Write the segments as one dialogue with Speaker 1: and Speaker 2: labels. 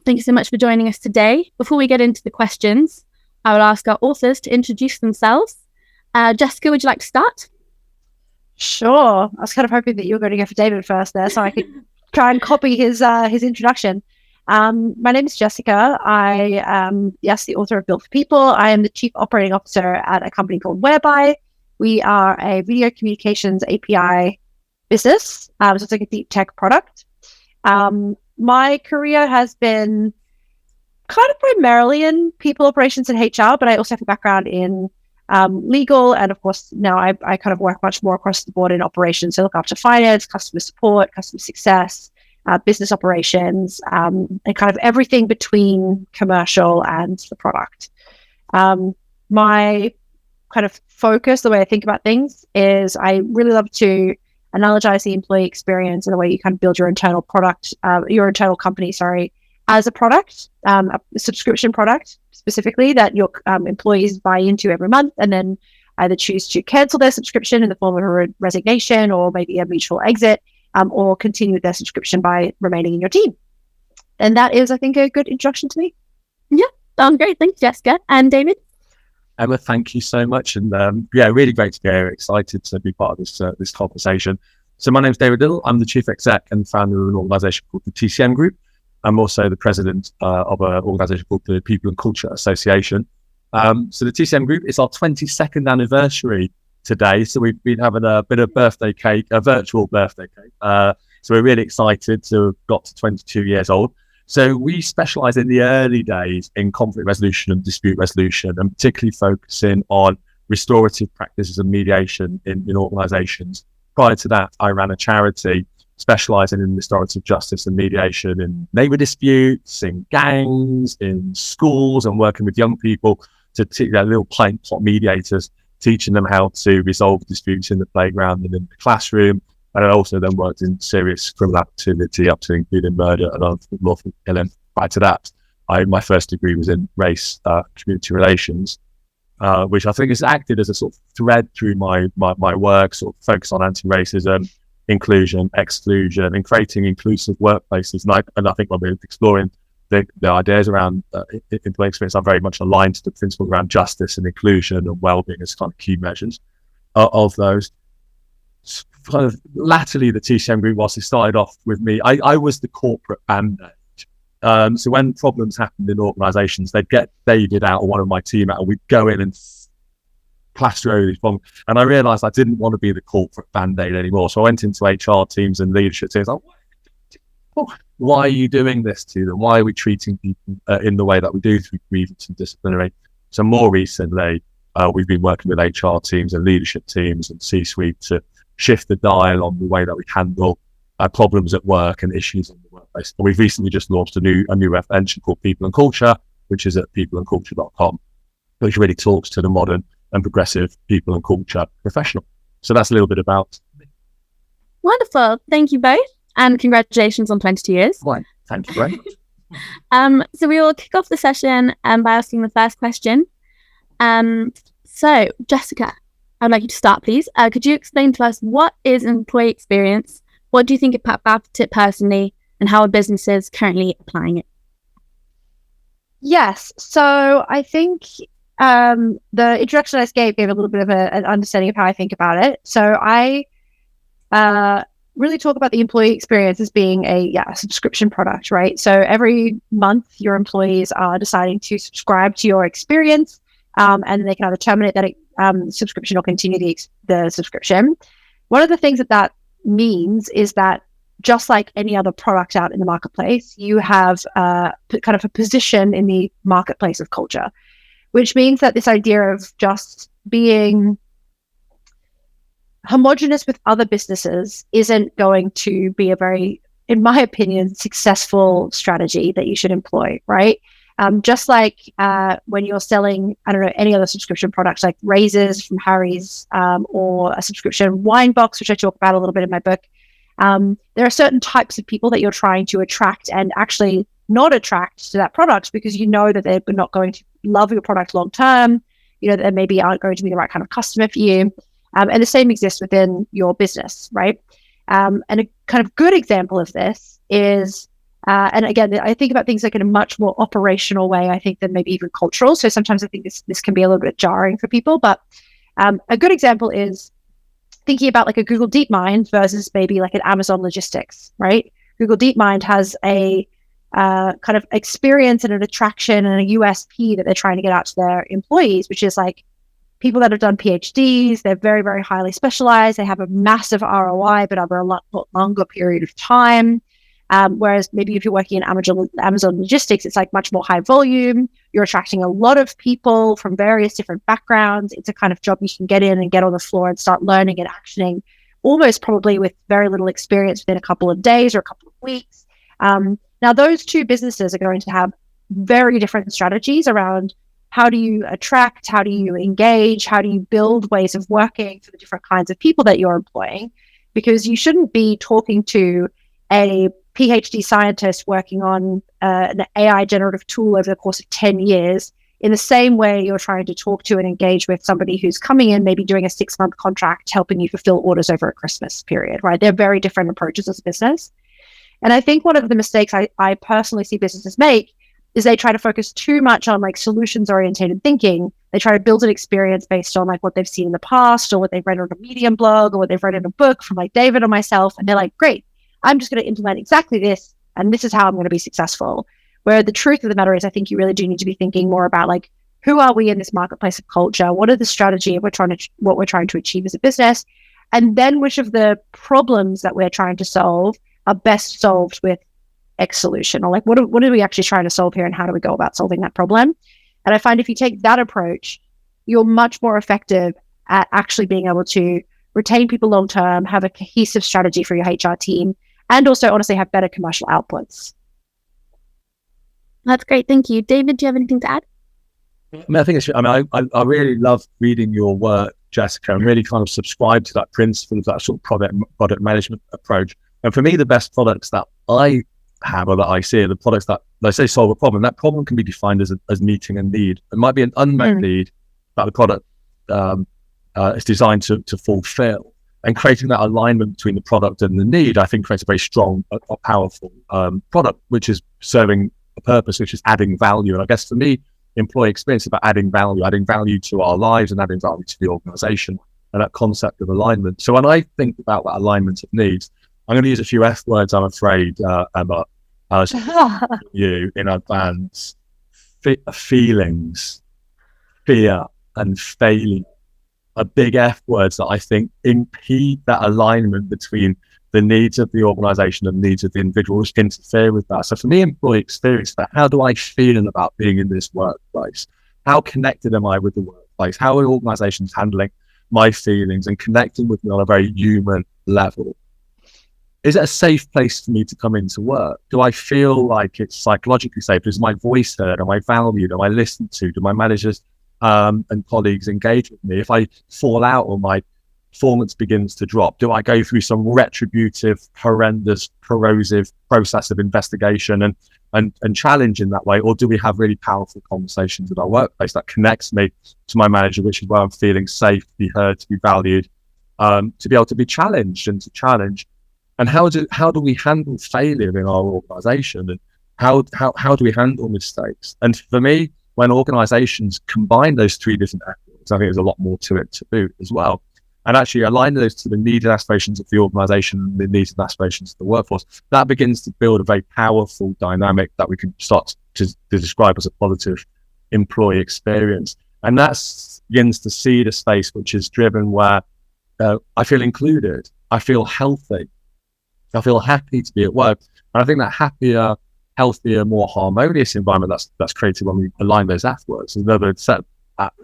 Speaker 1: Thank you so much for joining us today. Before we get into the questions, I will ask our authors to introduce themselves. Jessica, would you like to start?
Speaker 2: Sure. I was kind of hoping that you were going to go for David first there, so I could try and copy his introduction. My name is Jessica. I am, the author of Built for People. I am the Chief Operating Officer at a company called Whereby. We are a video communications API business, so it's like a deep tech product. My career has been kind of primarily in people operations and HR, but I also have a background in legal, and of course now I kind of work much more across the board in operations. So I look after finance, customer support, customer success, business operations, and kind of everything between commercial and the product. My kind of focus, the way I think about things, is I really love to analogize the employee experience in the way you kind of build your internal product, your internal company, as a product, a subscription product specifically that your employees buy into every month, and then either choose to cancel their subscription in the form of a resignation or maybe a mutual exit, or continue their subscription by remaining in your team. And that is, I think, a good introduction to me.
Speaker 1: Yeah, sounds great. Thanks, Jessica. And David?
Speaker 3: Emma, thank you so much. And really great to be here. Excited to be part of this conversation. So my name is David Liddle. I'm the Chief Exec and founder of an organisation called the TCM Group. I'm also the president of an organisation called the People and Culture Association. So the TCM Group is our 22nd anniversary today. So we've been having a bit of birthday cake, a virtual birthday cake. So we're really excited to have got to 22 years old. So we specialise in the early days in conflict resolution and dispute resolution, and particularly focusing on restorative practices and mediation in organisations. Prior to that, I ran a charity specialising in restorative justice and mediation in neighbour disputes, in gangs, in schools, and working with young people to teach their little plain pot mediators, teaching them how to resolve disputes in the playground and in the classroom. And I also then worked in serious criminal activity up to including murder and unlawful killing. Prior to that, my first degree was in race, community relations, which I think has acted as a sort of thread through my work, sort of focus on anti-racism, inclusion, exclusion, and creating inclusive workplaces. And I think when we're exploring the ideas around employee experience, I'm very much aligned to the principles around justice and inclusion and well-being as kind of key measures of those. Kind of latterly, the TCM Group, whilst it started off with me, I was the corporate band-aid. So when problems happened in organisations, they'd get David out or one of my team out, and we'd go in and plaster over these problems. And I realised I didn't want to be the corporate band-aid anymore. So I went into HR teams and leadership teams. Like, why are you doing this to them? Why are we treating people in the way that we do through grievance and disciplinary? So more recently, we've been working with HR teams and leadership teams and C-suite to shift the dial on the way that we handle problems at work and issues in the workplace. And we've recently just launched a new venture called People and Culture, which is at peopleandculture.com, which really talks to the modern and progressive people and culture professional. So that's a little bit about me.
Speaker 1: Wonderful. Thank you both. And congratulations on 22 years.
Speaker 3: Well, thank you very much.
Speaker 1: So we will kick off the session by asking the first question. So Jessica, I'd like you to start, please. Could you explain to us what is employee experience? What do you think about it personally, and how are businesses currently applying it?
Speaker 2: Yes. So I think the introduction I just gave a little bit of an understanding of how I think about it. So I really talk about the employee experience as being a subscription product, right? So every month your employees are deciding to subscribe to your experience, and they can either terminate that subscription or continue the subscription. One of the things that means is that just like any other product out in the marketplace, you have kind of a position in the marketplace of culture, which means that this idea of just being homogenous with other businesses isn't going to be a very, in my opinion, successful strategy that you should employ, right? Just like when you're selling, I don't know, any other subscription products like razors from Harry's, or a subscription wine box, which I talk about a little bit in my book. There are certain types of people that you're trying to attract and actually not attract to that product because you know that they're not going to love your product long term, you know, that they maybe aren't going to be the right kind of customer for you. And the same exists within your business, right? And a kind of good example of this is And again, I think about things like in a much more operational way, I think, than maybe even cultural. So sometimes I think this can be a little bit jarring for people. But a good example is thinking about like a Google DeepMind versus maybe like an Amazon Logistics, right? Google DeepMind has a kind of experience and an attraction and a USP that they're trying to get out to their employees, which is like people that have done PhDs. They're very, very highly specialized. They have a massive ROI, but over a lot longer period of time. Whereas maybe if you're working in Amazon Logistics, it's like much more high volume. You're attracting a lot of people from various different backgrounds. It's a kind of job you can get in and get on the floor and start learning and actioning almost probably with very little experience within a couple of days or a couple of weeks. Now, those two businesses are going to have very different strategies around how do you attract, how do you engage, how do you build ways of working for the different kinds of people that you're employing, because you shouldn't be talking to a PhD scientist working on an AI generative tool over the course of 10 years in the same way you're trying to talk to and engage with somebody who's coming in, maybe doing a 6-month contract, helping you fulfill orders over a Christmas period, right? They're very different approaches as a business. And I think one of the mistakes I personally see businesses make is they try to focus too much on like solutions oriented thinking. They try to build an experience based on like what they've seen in the past or what they've read on a Medium blog or what they've read in a book from like David or myself. And they're like, great, I'm just going to implement exactly this. And this is how I'm going to be successful. Where the truth of the matter is, I think you really do need to be thinking more about like, who are we in this marketplace of culture? What are the strategy of what we're trying to achieve as a business? And then which of the problems that we're trying to solve are best solved with X solution, or like what are we actually trying to solve here and how do we go about solving that problem? And I find if you take that approach, you're much more effective at actually being able to retain people long term, have a cohesive strategy for your HR team, and also honestly have better commercial outputs.
Speaker 1: That's great. Thank you. David, do you have anything to add?
Speaker 3: I think I really love reading your work, Jessica, and really kind of subscribe to that principle of that sort of product management approach. And for me, the best products that I have or that I see are the products that, let's say, solve a problem. That problem can be defined as meeting a need. It might be an unmet need that the product is designed to fulfill. And creating that alignment between the product and the need, I think, creates a very strong, powerful product, which is serving a purpose, which is adding value. And I guess for me, employee experience is about adding value to our lives and adding value to the organization, and that concept of alignment. So when I think about that alignment of needs, I'm going to use a few F words, I'm afraid, Emma, you in advance. Feelings, fear, and failure are big F words that I think impede that alignment between the needs of the organization and the needs of the individual, which interfere with that. So for me, employee experience, that how do I feel about being in this workplace? How connected am I with the workplace? How are organizations handling my feelings and connecting with me on a very human level? Is it a safe place for me to come into work? Do I feel like it's psychologically safe? Is my voice heard? Am I valued? Am I listened to? Do my managers and colleagues engage with me? If I fall out or my performance begins to drop, do I go through some retributive, horrendous, corrosive process of investigation and challenge in that way? Or do we have really powerful conversations in our workplace that connects me to my manager, which is where I'm feeling safe, to be heard, to be valued, to be able to be challenged and to challenge? And how do we handle failure in our organization? And how do we handle mistakes? And for me, when organizations combine those three different aspects, I think there's a lot more to it to boot as well. And actually align those to the needs and aspirations of the organization and the needs and aspirations of the workforce, that begins to build a very powerful dynamic that we can start to describe as a positive employee experience. And that begins to see the space which is driven where I feel included, I feel healthy, I feel happy to be at work. And I think that happier, healthier, more harmonious environment that's created when we align those F words. There's another set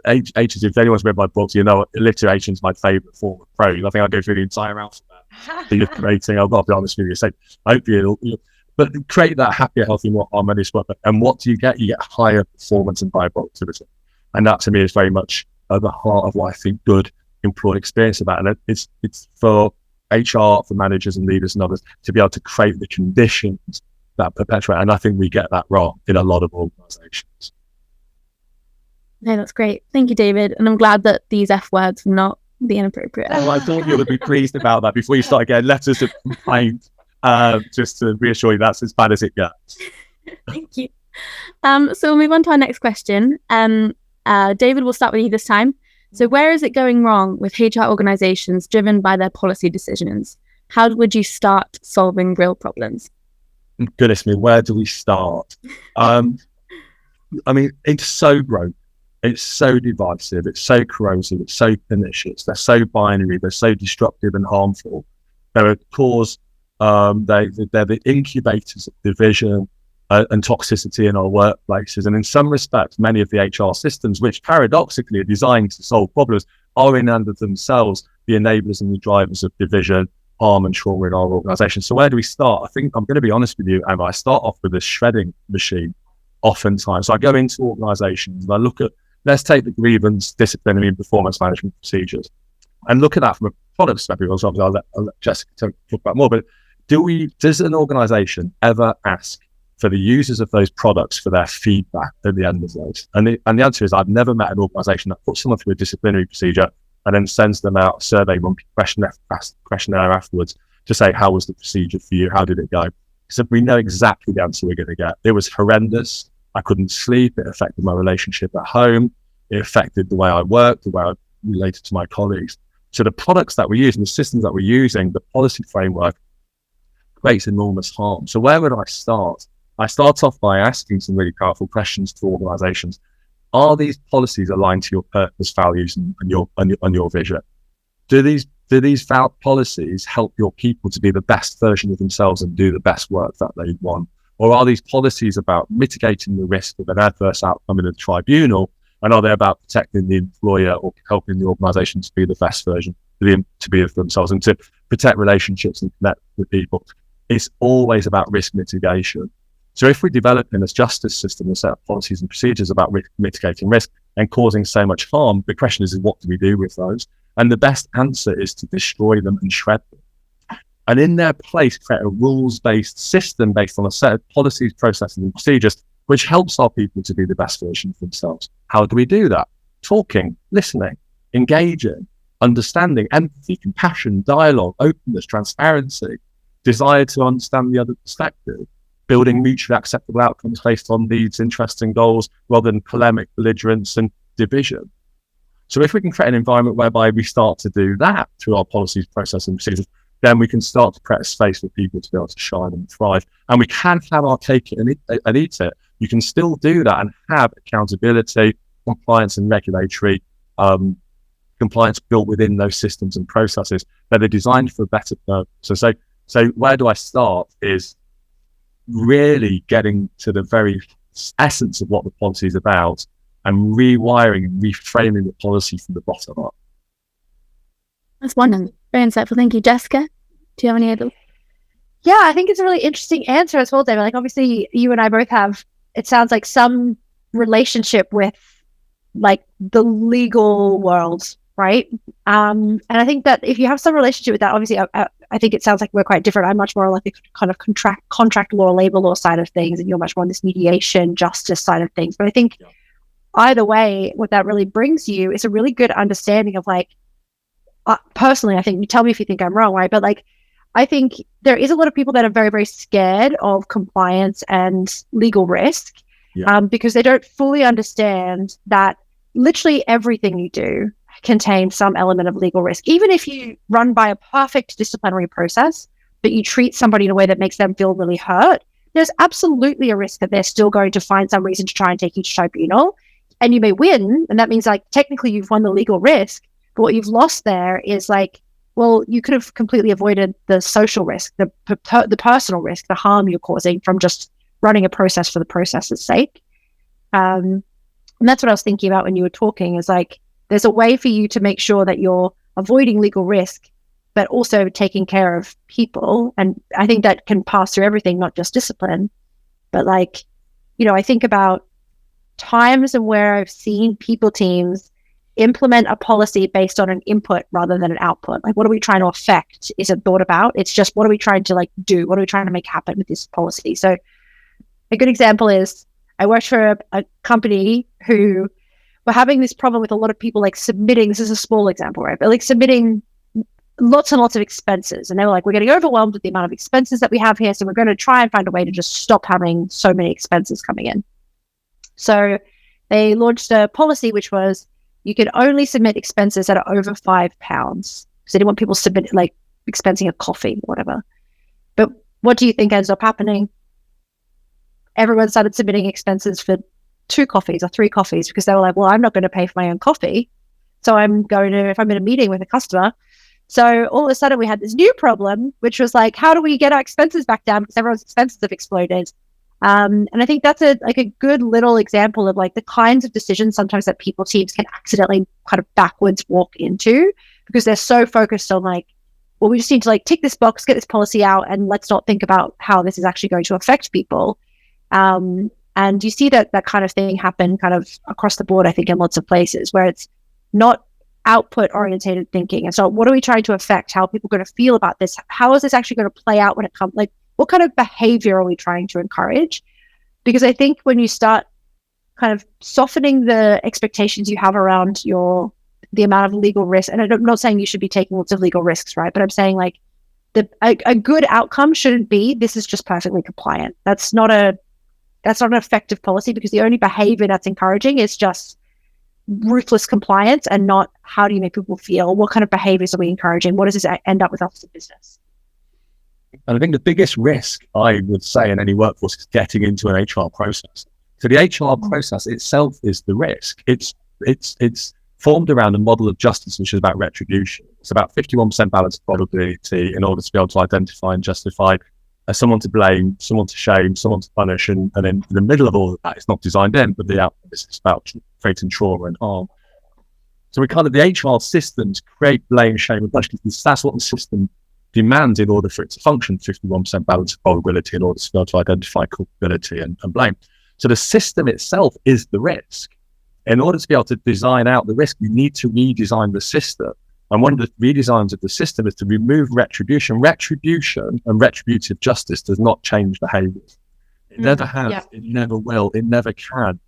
Speaker 3: H is, if anyone's read my books, you know alliteration is my favorite form of prose. I think I'll go through the entire alphabet. Alliterating, I've got to be honest with you. So hopefully but create that happier, healthier, more harmonious work. And what do you get? You get higher performance and higher productivity. And that to me is very much at the heart of what I think good employee experience about. And it's for HR, for managers and leaders and others to be able to create the conditions that perpetuate. And I think we get that wrong in a lot of organizations.
Speaker 1: No, that's great. Thank you, David. And I'm glad that these F words were not the inappropriate.
Speaker 3: Oh, I thought you would be pleased about that before you started getting letters of complaint Just to reassure you, that's as bad as it gets.
Speaker 1: Thank you. So we'll move on to our next question. David, we'll start with you this time. So where is it going wrong with HR organizations driven by their policy decisions? How would you start solving real problems?
Speaker 3: Goodness me, where do we start? I mean, it's so broken. It's so divisive. It's so corrosive. It's so pernicious. They're so binary. They're so destructive and harmful. They're a cause. They're the incubators of division and toxicity in our workplaces. And in some respects, many of the HR systems, which paradoxically are designed to solve problems, are in and of themselves the enablers and the drivers of division, harm and trauma in our organisation. So where do we start? I think I'm going to be honest with you, Emma. I start off with a shredding machine oftentimes. So I go into organisations and I look at, let's take the grievance, disciplinary and performance management procedures and look at that from a product perspective. I'll let Jessica talk about more, but does an organisation ever ask for the users of those products for their feedback at the end of those? And the answer is, I've never met an organisation that puts someone through a disciplinary procedure and then sends them out a survey questionnaire afterwards to say, how was the procedure for you? How did it go? So we know exactly the answer we're going to get. It was horrendous. I couldn't sleep. It affected my relationship at home. It affected the way I worked, the way I related to my colleagues. So the products that we use and the systems that we're using, the policy framework, creates enormous harm. So where would I start? I start off by asking some really powerful questions to organizations. Are these policies aligned to your purpose, values, and your vision? Do these policies help your people to be the best version of themselves and do the best work that they want? Or are these policies about mitigating the risk of an adverse outcome in a tribunal? And are they about protecting the employer or helping the organization to be the best version, to be of themselves and to protect relationships and connect with people? It's always about risk mitigation. So if we're developing a justice system, a set of policies and procedures about mitigating risk and causing so much harm, the question is what do we do with those? And the best answer is to destroy them and shred them. And in their place, create a rules-based system based on a set of policies, processes, and procedures, which helps our people to be the best version of themselves. How do we do that? Talking, listening, engaging, understanding, empathy, compassion, dialogue, openness, transparency, desire to understand the other perspective, building mutually acceptable outcomes based on needs, interests, and goals, rather than polemic, belligerence, and division. So if we can create an environment whereby we start to do that through our policies, processes, and procedures, then we can start to create a space for people to be able to shine and thrive. And we can have our cake and eat it. You can still do that and have accountability, compliance, and regulatory compliance built within those systems and processes that are designed for a better purpose. So where do I start is really getting to the very essence of what the policy is about and rewiring and reframing the policy from the bottom up.
Speaker 1: That's wonderful. Very insightful. Thank you. Jessica, do you have any other?
Speaker 2: Yeah, I think it's a really interesting answer as well, David. Like, obviously, you and I both have, it sounds like, some relationship with like the legal world, right? And I think that if you have some relationship with that, obviously, I think it sounds like we're quite different. I'm much more like the kind of contract law, labor law side of things, and you're much more on this mediation, justice side of things. But I think either way, what that really brings you is a really good understanding of like, personally, I think, you tell me if you think I'm wrong, right? But like, I think there is a lot of people that are very, very scared of compliance and legal risk because they don't fully understand that literally everything you do contains some element of legal risk. Even if you run by a perfect disciplinary process, but you treat somebody in a way that makes them feel really hurt, there's absolutely a risk that they're still going to find some reason to try and take you to tribunal. And you may win, and that means like technically you've won the legal risk, but what you've lost there is like, well, you could have completely avoided the social risk, the personal risk, the harm you're causing from just running a process for the process's sake. And that's what I was thinking about when you were talking, is like, there's a way for you to make sure that you're avoiding legal risk, but also taking care of people. And I think that can pass through everything, not just discipline. But like, you know, I think about times and where I've seen people teams implement a policy based on an input rather than an output. Like, what are we trying to affect isn't thought about. It's just, what are we trying to like do? What are we trying to make happen with this policy? So a good example is I worked for a company who were having this problem with a lot of people like submitting, this is a small example, right? But like submitting lots and lots of expenses. And they were like, we're getting overwhelmed with the amount of expenses that we have here. So we're going to try and find a way to just stop having so many expenses coming in. So they launched a policy, which was you could only submit expenses that are over £5. Because they didn't want people submit like expensing a coffee or whatever. But what do you think ends up happening? Everyone started submitting expenses for 2 coffees or 3 coffees because they were like, well, I'm not going to pay for my own coffee. So I'm going to, if I'm in a meeting with a customer. So all of a sudden we had this new problem, which was like, how do we get our expenses back down? Because everyone's expenses have exploded. And I think that's a good little example of like the kinds of decisions sometimes that people teams can accidentally kind of backwards walk into because they're so focused on like, well, we just need to like tick this box, get this policy out, and let's not think about how this is actually going to affect people. And you see that kind of thing happen kind of across the board, I think, in lots of places where it's not output orientated thinking. And so what are we trying to affect? How are people going to feel about this? How is this actually going to play out when it comes, like, what kind of behavior are we trying to encourage? Because I think when you start kind of softening the expectations you have around the amount of legal risk, and I'm not saying you should be taking lots of legal risks, right? But I'm saying like a good outcome shouldn't be, this is just perfectly compliant. That's not an effective policy because the only behavior that's encouraging is just ruthless compliance and not how do you make people feel? What kind of behaviors are we encouraging? What does this end up with us as a business?
Speaker 3: And I think the biggest risk, I would say, in any workforce is getting into an HR process. So the HR process itself is the risk. It's formed around a model of justice, which is about retribution. It's about 51% balance of probability in order to be able to identify and justify someone to blame, someone to shame, someone to punish, and then in the middle of all of that, it's not designed in, but the outcome is about creating trauma and harm. So we kind of, the HR systems create blame, shame, and punishment because that's what the system demands in order for it to function, 51% balance of probability in order to be able to identify culpability and blame. So the system itself is the risk. In order to be able to design out the risk, you need to redesign the system. And one of the redesigns of the system is to remove retribution. Retribution and retributive justice does not change behaviors. It never has, it never will, it never can.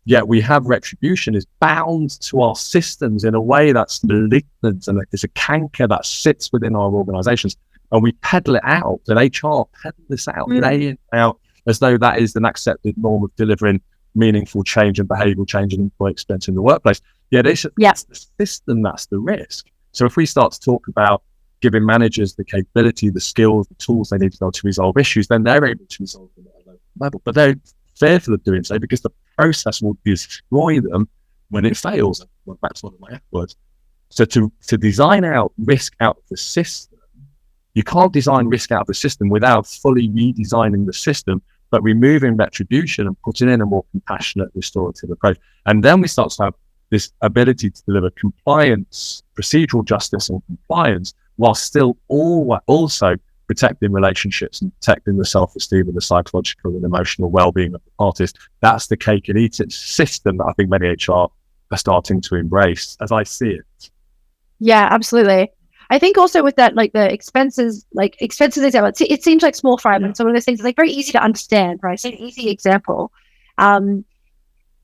Speaker 3: Yet we have retribution is bound to our systems in a way that's malignant and it's a canker that sits within our organizations. And we peddle it out, and HR peddle this out, day in, out, as though that is an accepted norm of delivering meaningful change and behavioral change and employee experience in the workplace. Yet it's the system that's the risk. So if we start to talk about giving managers the capability, the skills, the tools they need to be able to resolve issues, then they're able to resolve them at a local level. But they're fearful of doing so because the process will destroy them when it fails. That's one of my F words. So to design out risk out of the system, you can't design risk out of the system without fully redesigning the system, but removing retribution and putting in a more compassionate, restorative approach. And then we start to have this ability to deliver compliance, procedural justice and compliance, while still also protecting relationships and protecting the self-esteem and the psychological and emotional well-being of the parties. That's the cake and eat it system that I think many HR are starting to embrace, as I see it.
Speaker 2: Yeah, absolutely. I think also with that, like the expenses example, it seems like small fry, but some of those things is like very easy to understand, right? It's an easy example.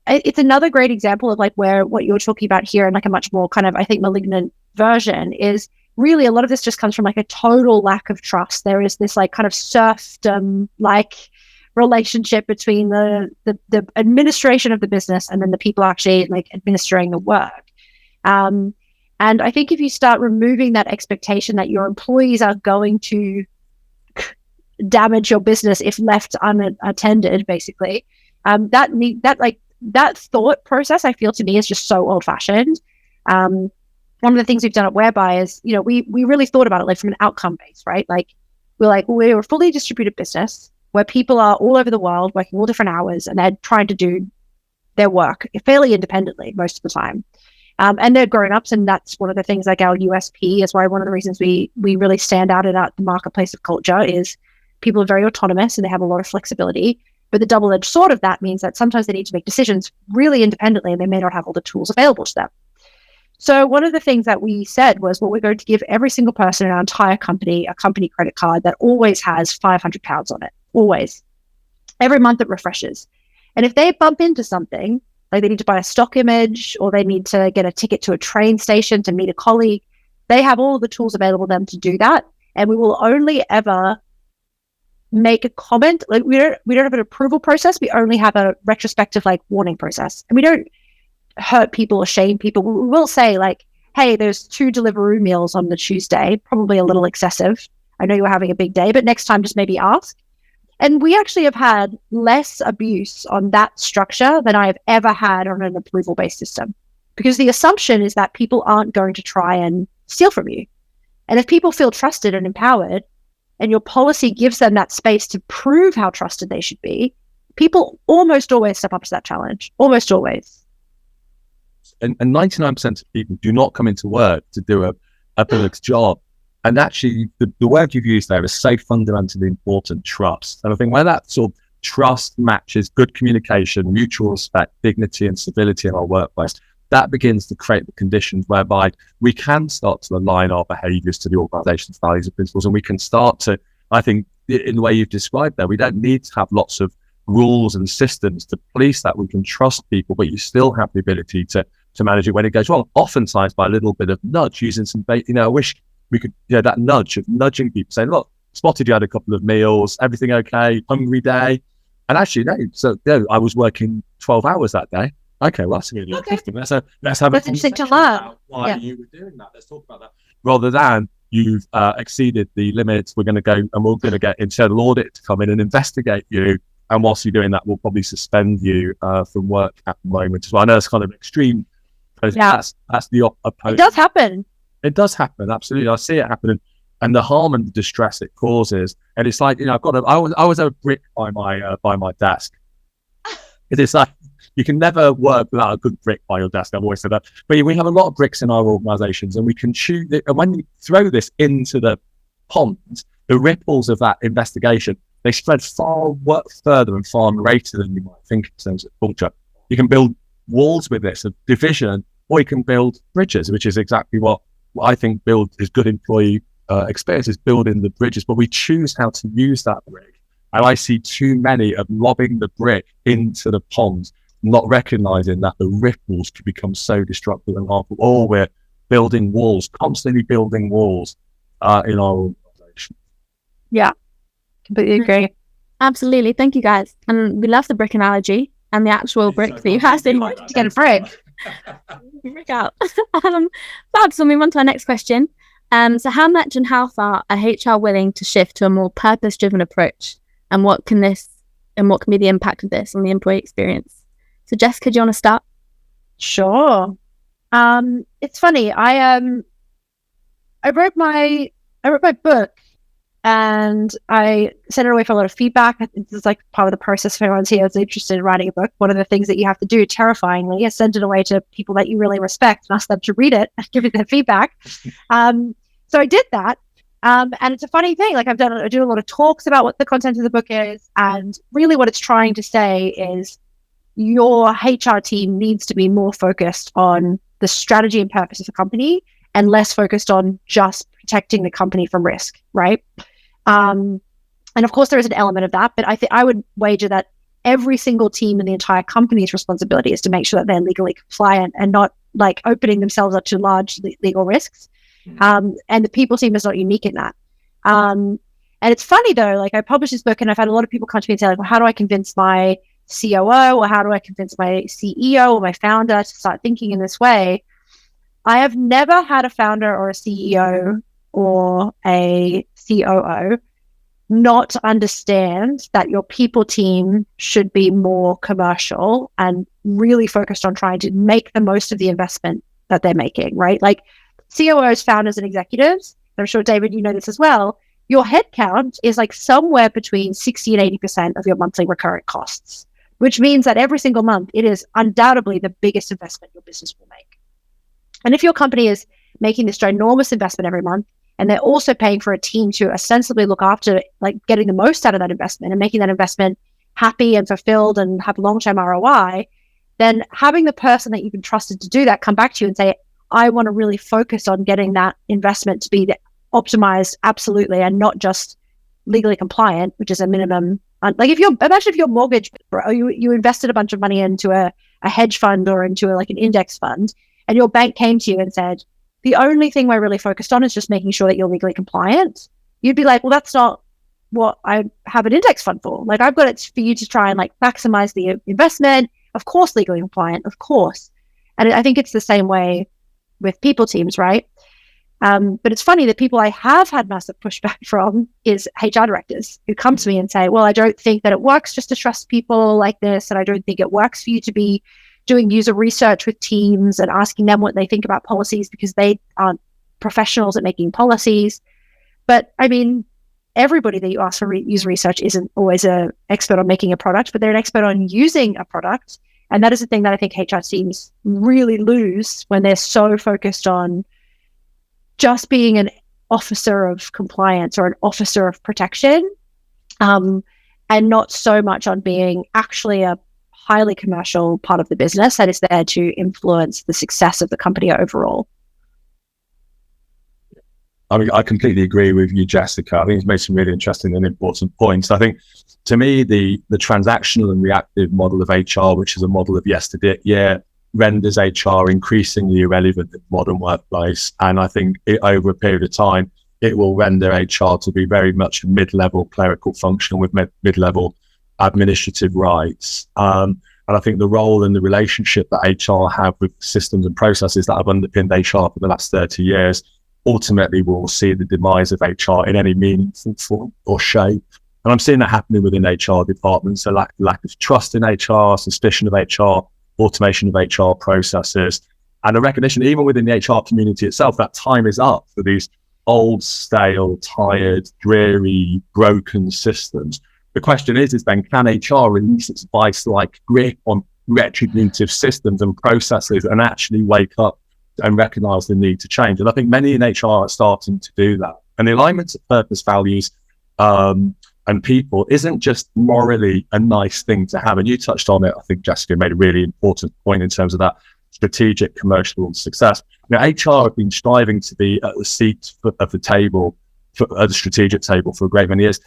Speaker 2: It's another great example of like where what you're talking about here and like a much more kind of, I think, malignant version is really a lot of this just comes from like a total lack of trust. There is this like kind of serfdom like relationship between the administration of the business and then the people actually like administering the work. And I think if you start removing that expectation that your employees are going to damage your business if left unattended, basically, that thought process, I feel to me, is just so old-fashioned. One of the things we've done at Whereby is, we really thought about it like from an outcome base, right? Like we're a fully distributed business where people are all over the world working all different hours and they're trying to do their work fairly independently most of the time. And they're grown-ups, and that's one of the things like our USP is why one of the reasons we really stand out in the marketplace of culture is people are very autonomous and they have a lot of flexibility. But the double-edged sword of that means that sometimes they need to make decisions really independently and they may not have all the tools available to them. So one of the things that we said was, well, we're going to give every single person in our entire company a company credit card that always has £500 on it, always. Every month it refreshes. And if they bump into something, like they need to buy a stock image or they need to get a ticket to a train station to meet a colleague, They have all the tools available to them to do that. And we will only ever make a comment. Like we don't have an approval process. We only have a retrospective like warning process. And we don't hurt people or shame people. We will say like, hey, there's 2 Deliveroo meals on the Tuesday, probably a little excessive. I know you're having a big day, but next time just maybe ask. And we actually have had less abuse on that structure than I have ever had on an approval-based system. Because the assumption is that people aren't going to try and steal from you. And if people feel trusted and empowered, and your policy gives them that space to prove how trusted they should be, people almost always step up to that challenge. Almost always.
Speaker 3: And 99% of people do not come into work to do a public job. And actually, the word you've used there is so fundamentally important, trust. And I think when that sort of trust matches good communication, mutual respect, dignity and civility in our workplace, that begins to create the conditions whereby we can start to align our behaviours to the organisation's values and principles. And we can start to, I think, in the way you've described there, we don't need to have lots of rules and systems to police that. We can trust people, but you still have the ability to manage it when it goes wrong, oftentimes by a little bit of nudge, using some, I wish we could, that nudge of nudging people, saying, look, spotted you had a couple of meals, everything okay, hungry day. And actually, no, so I was working 12 hours that day. Okay, well, that's really interesting. Let's have
Speaker 2: that's
Speaker 3: a
Speaker 2: interesting to
Speaker 3: conversation
Speaker 2: learn.
Speaker 3: about why you were doing that. Let's talk about that. Rather than you've exceeded the limits, we're going to go and we're going to get internal audit to come in and investigate you. And whilst you're doing that, we'll probably suspend you from work at the moment. So I know it's kind of extreme. That's the opposite.
Speaker 2: It does happen.
Speaker 3: It does happen, absolutely. I see it happening, and the harm and the distress it causes. And it's like, I always have a brick by my desk. It's like you can never work without a good brick by your desk. I've always said that. But we have a lot of bricks in our organisations, and we can choose it. And when you throw this into the pond, the ripples of that investigation, they spread far further and far greater than you might think in terms of culture. You can build walls with this of division, or you can build bridges, which is exactly what I think is good employee experience, is building the bridges. But we choose how to use that brick. And I see too many of lobbing the brick into the pond, not recognizing that the ripples could become so destructive and harmful. Or we're building walls, constantly building walls in our organization.
Speaker 2: Yeah, completely agree.
Speaker 1: Absolutely. Thank you, guys. And we love the brick analogy and the actual brick that you have in
Speaker 2: To get a brick.
Speaker 1: Brick out. Fab, so we'll move on to our next question. So how much and how far are HR willing to shift to a more purpose-driven approach? And what can be the impact of this on the employee experience? So Jessica, do you want to start?
Speaker 2: Sure. It's funny. I wrote my book, and I sent it away for a lot of feedback. I think this is like part of the process if anyone's here is interested in writing a book. One of the things that you have to do, terrifyingly, is send it away to people that you really respect and ask them to read it and give you their feedback. So I did that. And it's a funny thing. Like I do a lot of talks about what the content of the book is, and really what it's trying to say is your HR team needs to be more focused on the strategy and purpose of the company and less focused on just protecting the company from risk, right? And of course there is an element of that, but I would wager that every single team in the entire company's responsibility is to make sure that they're legally compliant and not like opening themselves up to large legal risks. And the people team is not unique in that. And it's funny though, like I published this book and I've had a lot of people come to me and say like, well, how do I convince my COO or how do I convince my CEO or my founder to start thinking in this way? I have never had a founder or a CEO or a COO not understand that your people team should be more commercial and really focused on trying to make the most of the investment that they're making, right? Like COOs, founders, and executives, I'm sure, David, you know this as well, your headcount is like somewhere between 60 and 80% of your monthly recurrent costs, which means that every single month, it is undoubtedly the biggest investment your business will make. And if your company is making this ginormous investment every month, and they're also paying for a team to ostensibly look after like getting the most out of that investment and making that investment happy and fulfilled and have long-term ROI, then having the person that you've been trusted to do that come back to you and say, I want to really focus on getting that investment to be optimized absolutely and not just legally compliant, which is a minimum. Like imagine if your mortgage, or you invested a bunch of money into a hedge fund or into like an index fund, and your bank came to you and said, the only thing we're really focused on is just making sure that you're legally compliant, you'd be like, well, that's not what I have an index fund for. Like, I've got it for you to try and like maximize the investment. Of course, legally compliant, of course. And I think it's the same way with people teams, right? But it's funny, that people I have had massive pushback from is HR directors who come to me and say, well, I don't think that it works just to trust people like this. And I don't think it works for you to be doing user research with teams and asking them what they think about policies, because they aren't professionals at making policies. But I mean, everybody that you ask for user research isn't always an expert on making a product, but they're an expert on using a product. And that is the thing that I think HR teams really lose when they're so focused on just being an officer of compliance or an officer of protection, and not so much on being actually a highly commercial part of the business that is there to influence the success of the company overall.
Speaker 3: I mean, I completely agree with you, Jessica. I think you've made some really interesting and important points. I think, to me, the transactional and reactive model of HR, which is a model of yesteryear, renders HR increasingly irrelevant in the modern workplace. And I think over a period of time, it will render HR to be very much a mid-level clerical function with mid-level administrative rights. And I think the role and the relationship that HR have with systems and processes that have underpinned HR for the last 30 years ultimately will see the demise of HR in any meaningful form or shape. And I'm seeing that happening within HR departments. So lack of trust in HR, suspicion of HR, automation of HR processes, and a recognition, even within the HR community itself, that time is up for these old, stale, tired, dreary, broken systems. The question is then, can HR release its vice-like grip on retributive systems and processes and actually wake up and recognize the need to change? And I think many in HR are starting to do that. And the alignment of purpose, values, and people isn't just morally a nice thing to have. And you touched on it. I think Jessica made a really important point in terms of that strategic commercial success. Now, HR have been striving to be at the seat of the table, at the strategic table, for a great many years.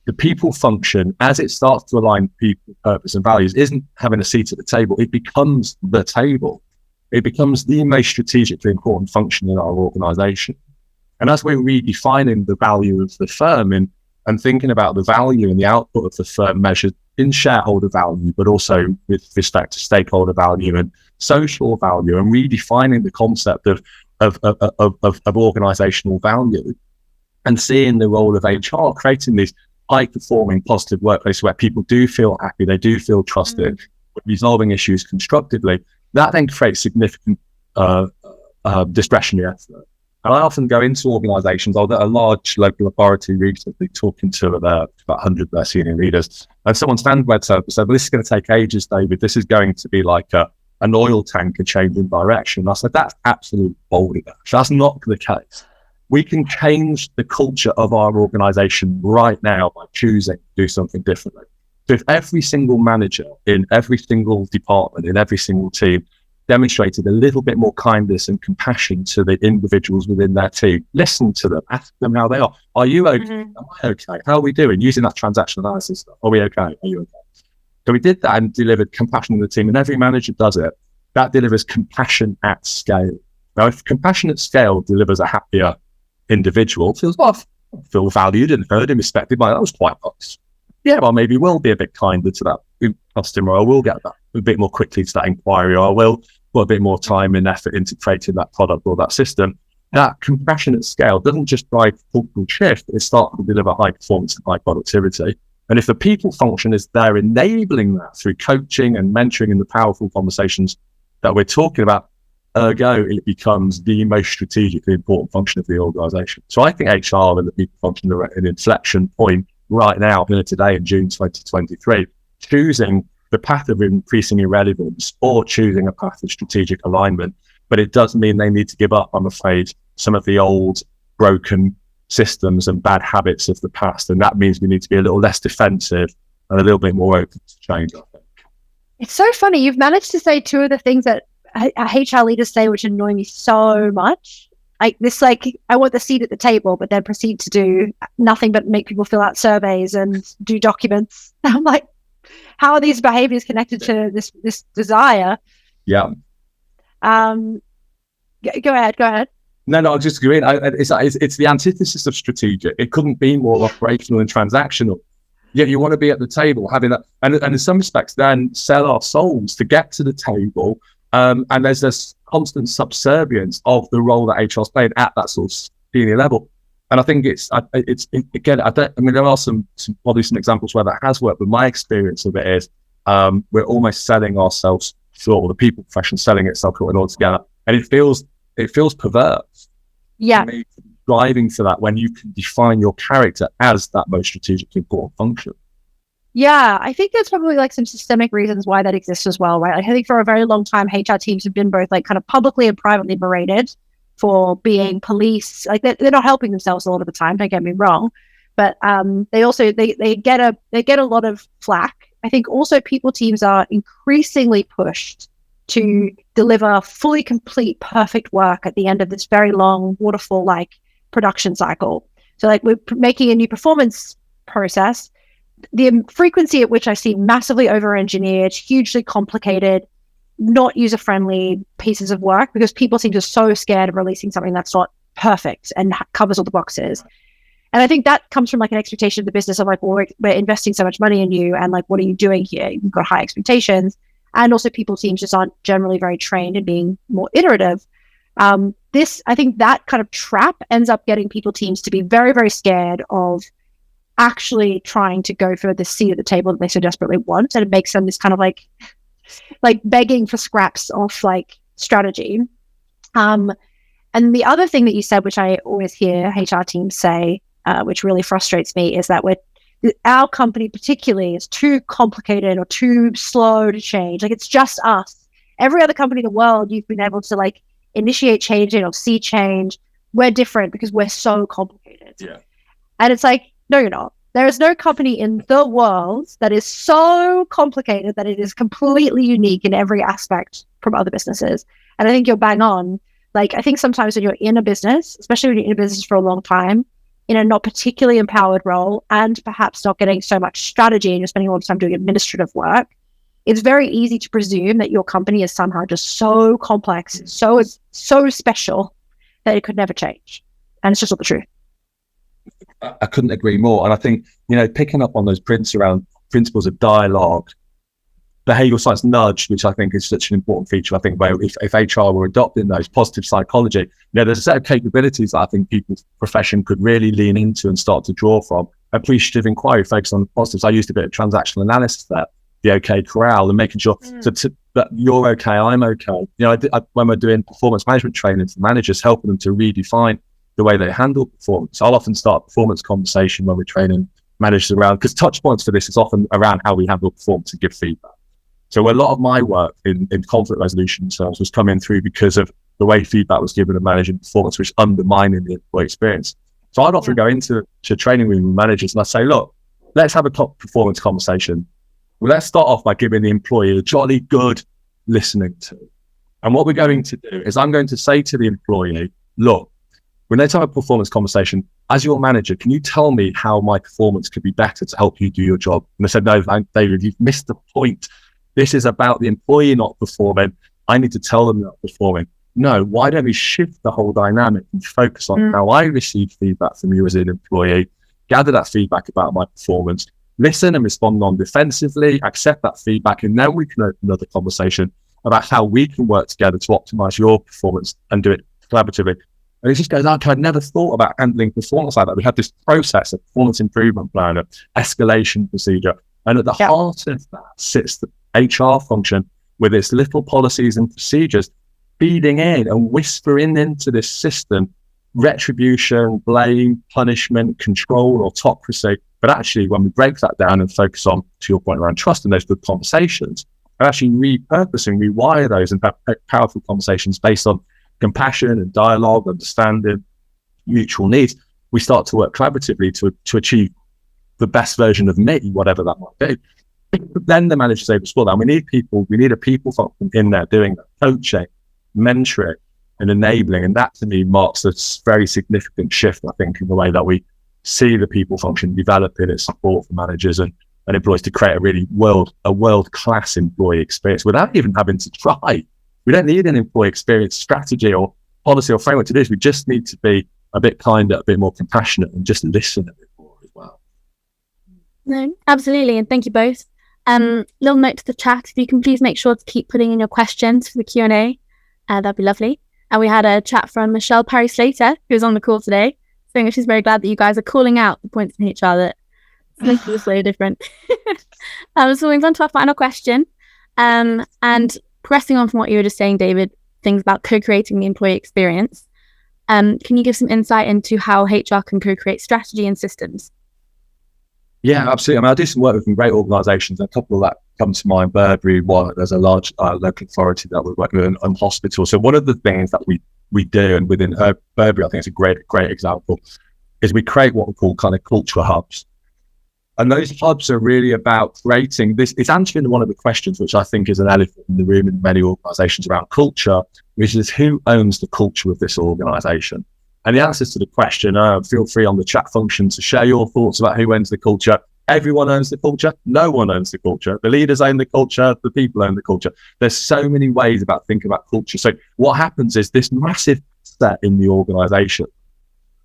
Speaker 3: The people function, as it starts to align people, purpose and values, isn't having a seat at the table. It becomes the table. It becomes the most strategically important function in our organization. And as we're redefining the value of the firm and thinking about the value and the output of the firm measured in shareholder value, but also with respect to stakeholder value and social value, and redefining the concept of organizational value, and seeing the role of HR, creating these high-performing, positive workplaces where people do feel happy, they do feel trusted, resolving issues constructively. That then creates significant discretionary effort. And I often go into organizations. I was at a large local authority recently talking to about 100 of their senior leaders. And someone stand went up and said, well, this is going to take ages, David. This is going to be like an oil tanker changing direction. And I said, that's absolute balderdash. That's not the case. We can change the culture of our organization right now by choosing to do something differently. So if every single manager in every single department, in every single team, demonstrated a little bit more kindness and compassion to the individuals within their team, listen to them, ask them how they are. Are you okay? Am I okay? How are we doing? Using that transaction analysis stuff. Are we okay? Are you okay? So we did that and delivered compassion in the team, and every manager does it. That delivers compassion at scale. Now, if compassion at scale delivers a happier individual, feels valued and heard and respected, that was quite nice. Yeah, well, maybe we'll be a bit kinder to that customer, or we'll get that a bit more quickly to that inquiry, or we'll put a bit more time and effort into creating that product or that system. That compassionate scale doesn't just drive cultural shift, it starts to deliver high performance and high productivity. And if the people function is there enabling that through coaching and mentoring and the powerful conversations that we're talking about, ergo, it becomes the most strategically important function of the organization. So I think HR and the people function are at an inflection point right now, today in June 2023, choosing the path of increasing irrelevance or choosing a path of strategic alignment. But it does mean they need to give up, I'm afraid, some of the old broken systems and bad habits of the past. And that means we need to be a little less defensive and a little bit more open to change, I think.
Speaker 2: It's so funny. You've managed to say two of the things that HR leaders say, which annoy me so much. I want the seat at the table, but then proceed to do nothing but make people fill out surveys and do documents. I'm like, how are these behaviors connected to this desire?
Speaker 3: Yeah.
Speaker 2: Go ahead.
Speaker 3: No, I just agree. It's the antithesis of strategic. It couldn't be more operational and transactional. Yet you want to be at the table having that, and in some respects, then sell our souls to get to the table. And there's this constant subservience of the role that HR is playing at that sort of senior level. And I think again, there are some examples where that has worked, but my experience of it is we're almost selling ourselves short, or the people profession selling itself short in order together, and it feels perverse.
Speaker 2: Yeah.
Speaker 3: Driving for that when you can define your character as that most strategically important function.
Speaker 2: Yeah, I think there's probably like some systemic reasons why that exists as well, right? Like, I think for a very long time, HR teams have been both like kind of publicly and privately berated for being police. Like they're not helping themselves a lot of the time. Don't get me wrong, but they also they get a lot of flack. I think also people teams are increasingly pushed to deliver fully complete, perfect work at the end of this very long waterfall like production cycle. So like we're making a new performance process. The frequency at which I see massively over-engineered, hugely complicated, not user-friendly pieces of work because people seem just so scared of releasing something that's not perfect and covers all the boxes. And I think that comes from like an expectation of the business of like, well, we're investing so much money in you, and like, what are you doing here? You've got high expectations. And also people teams just aren't generally very trained in being more iterative. I think that kind of trap ends up getting people teams to be very, very scared of actually trying to go for the seat at the table that they so desperately want. And it makes them this kind of like begging for scraps of like strategy. And the other thing that you said, which I always hear HR teams say, which really frustrates me, is that our company particularly is too complicated or too slow to change. Like it's just us. Every other company in the world, you've been able to like initiate change in or see change. We're different because we're so complicated.
Speaker 3: Yeah.
Speaker 2: And it's like, no, you're not. There is no company in the world that is so complicated that it is completely unique in every aspect from other businesses. And I think you're bang on. Like, I think sometimes when you're in a business, especially when you're in a business for a long time, in a not particularly empowered role, and perhaps not getting so much strategy and you're spending a lot of time doing administrative work, it's very easy to presume that your company is somehow just so complex, so special that it could never change. And it's just not the truth.
Speaker 3: I couldn't agree more. And I think, picking up on those principles of dialogue, behavioral science nudge, which I think is such an important feature. I think where if HR were adopting those, positive psychology, there's a set of capabilities that I think people's profession could really lean into and start to draw from. Appreciative inquiry, focus on the positives. I used a bit of transactional analysis there, the okay corral, and making sure that you're okay, I'm okay. When we're doing performance management training for managers, helping them to redefine the way they handle performance. I'll often start a performance conversation when we're training managers around, because touch points for this is often around how we handle performance and give feedback. So a lot of my work in conflict resolution terms was coming through because of the way feedback was given to managing performance, which undermining the employee experience. So I'd often go into training room with managers and I say, look, let's have a performance conversation. Well, let's start off by giving the employee a jolly good listening to. And what we're going to do is I'm going to say to the employee, look, when let's have a performance conversation, as your manager, can you tell me how my performance could be better to help you do your job? And I said, no, David, you've missed the point. This is about the employee not performing. I need to tell them they're not performing. No, why don't we shift the whole dynamic and focus on how I receive feedback from you as an employee, gather that feedback about my performance, listen and respond non-defensively, accept that feedback, and then we can open another conversation about how we can work together to optimize your performance and do it collaboratively. And it just goes, I'd never thought about handling performance like that. We had this process, a performance improvement plan, an escalation procedure. And at the heart of that sits the HR function with its little policies and procedures feeding in and whispering into this system retribution, blame, punishment, control, autocracy. But actually, when we break that down and focus on, to your point around trust and those good conversations, and actually repurpose and rewire those and have powerful conversations based on compassion and dialogue, understanding, mutual needs, we start to work collaboratively to achieve the best version of me, whatever that might be. Then the manager's able to support that. We need a people function in there doing that, coaching, mentoring, and enabling. And that to me marks a very significant shift, I think, in the way that we see the people function developing its support for managers and employees to create a really world-class employee experience without even having to try. We don't need an employee experience strategy or policy or framework to do is we just need to be a bit kinder, a bit more compassionate, and just listen a bit more as well.
Speaker 1: No, absolutely. And thank you both. Little note to the chat, if you can please make sure to keep putting in your questions for the Q&A, that'd be lovely. And we had a chat from Michelle Parry-Slater, who was on the call today, saying that she's very glad that you guys are calling out the points in HR that make it so different. So we've on to our final question. And pressing on from what you were just saying, David, things about co-creating the employee experience. Can you give some insight into how HR can co-create strategy and systems?
Speaker 3: Yeah, absolutely. I mean, I do some work with some great organisations. A couple of that comes to mind. Burberry, there's a large local authority that we're working with on hospitals. So one of the things that we do, and within Burberry, I think it's a great example, is we create what we call kind of culture hubs. And those hubs are really about creating this. It's answering one of the questions, which I think is an elephant in the room in many organisations around culture, which is who owns the culture of this organisation? And the answers to the question, feel free on the chat function to share your thoughts about who owns the culture. Everyone owns the culture. No one owns the culture. The leaders own the culture. The people own the culture. There's so many ways about thinking about culture. So what happens is this massive asset in the organisation,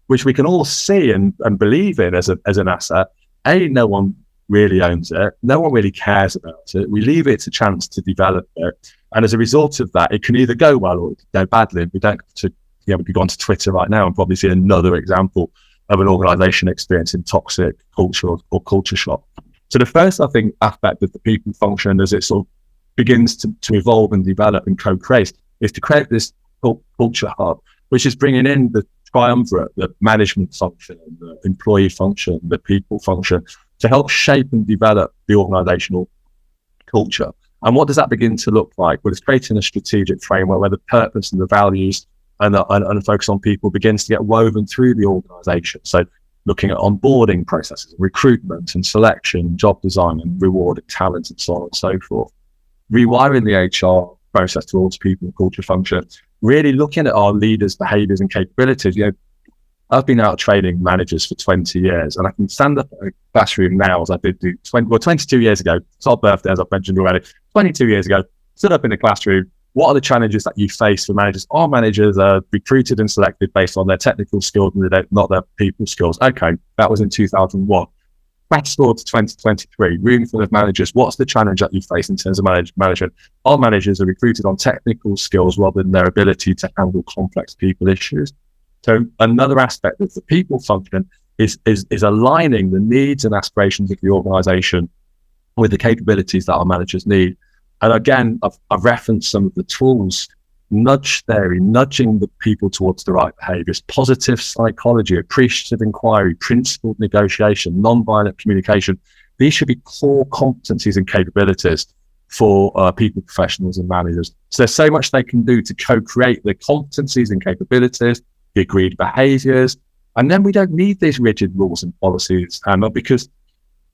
Speaker 3: which we can all see and believe in as an asset. No one really owns it. No one really cares about it. We leave it a chance to develop it. And as a result of that, it can either go well or it can go badly. We don't have to, we could go onto Twitter right now and probably see another example of an organisation experiencing toxic culture or culture shock. So the first, I think, aspect of the people function as it sort of begins to evolve and develop and co-create is to create this culture hub, which is bringing in the triumvirate, the management function, the employee function, the people function, to help shape and develop the organisational culture. And what does that begin to look like? Well, it's creating a strategic framework where the purpose and the values and the focus on people begins to get woven through the organisation. So looking at onboarding processes, recruitment and selection, job design and rewarding talent and so on and so forth. Rewiring the HR process towards people and culture function, really looking at our leaders' behaviours and capabilities. I've been out training managers for 20 years and I can stand up in a classroom now as I did 22 years ago. It's our birthday, as I've mentioned already. 22 years ago, stood up in the classroom. What are the challenges that you face for managers? Our managers are recruited and selected based on their technical skills and not their people skills. Okay, that was in 2001. Fast forward to 2023, room full of managers. What's the challenge that you face in terms of management? Our managers are recruited on technical skills rather than their ability to handle complex people issues. So another aspect of the people function is aligning the needs and aspirations of the organisation with the capabilities that our managers need. And again, I've referenced some of the tools, nudge theory, nudging the people towards the right behaviours, positive psychology, appreciative inquiry, principled negotiation, non-violent communication. These should be core competencies and capabilities for people, professionals and managers. So there's so much they can do to co-create the competencies and capabilities, the agreed behaviours. And then we don't need these rigid rules and policies, because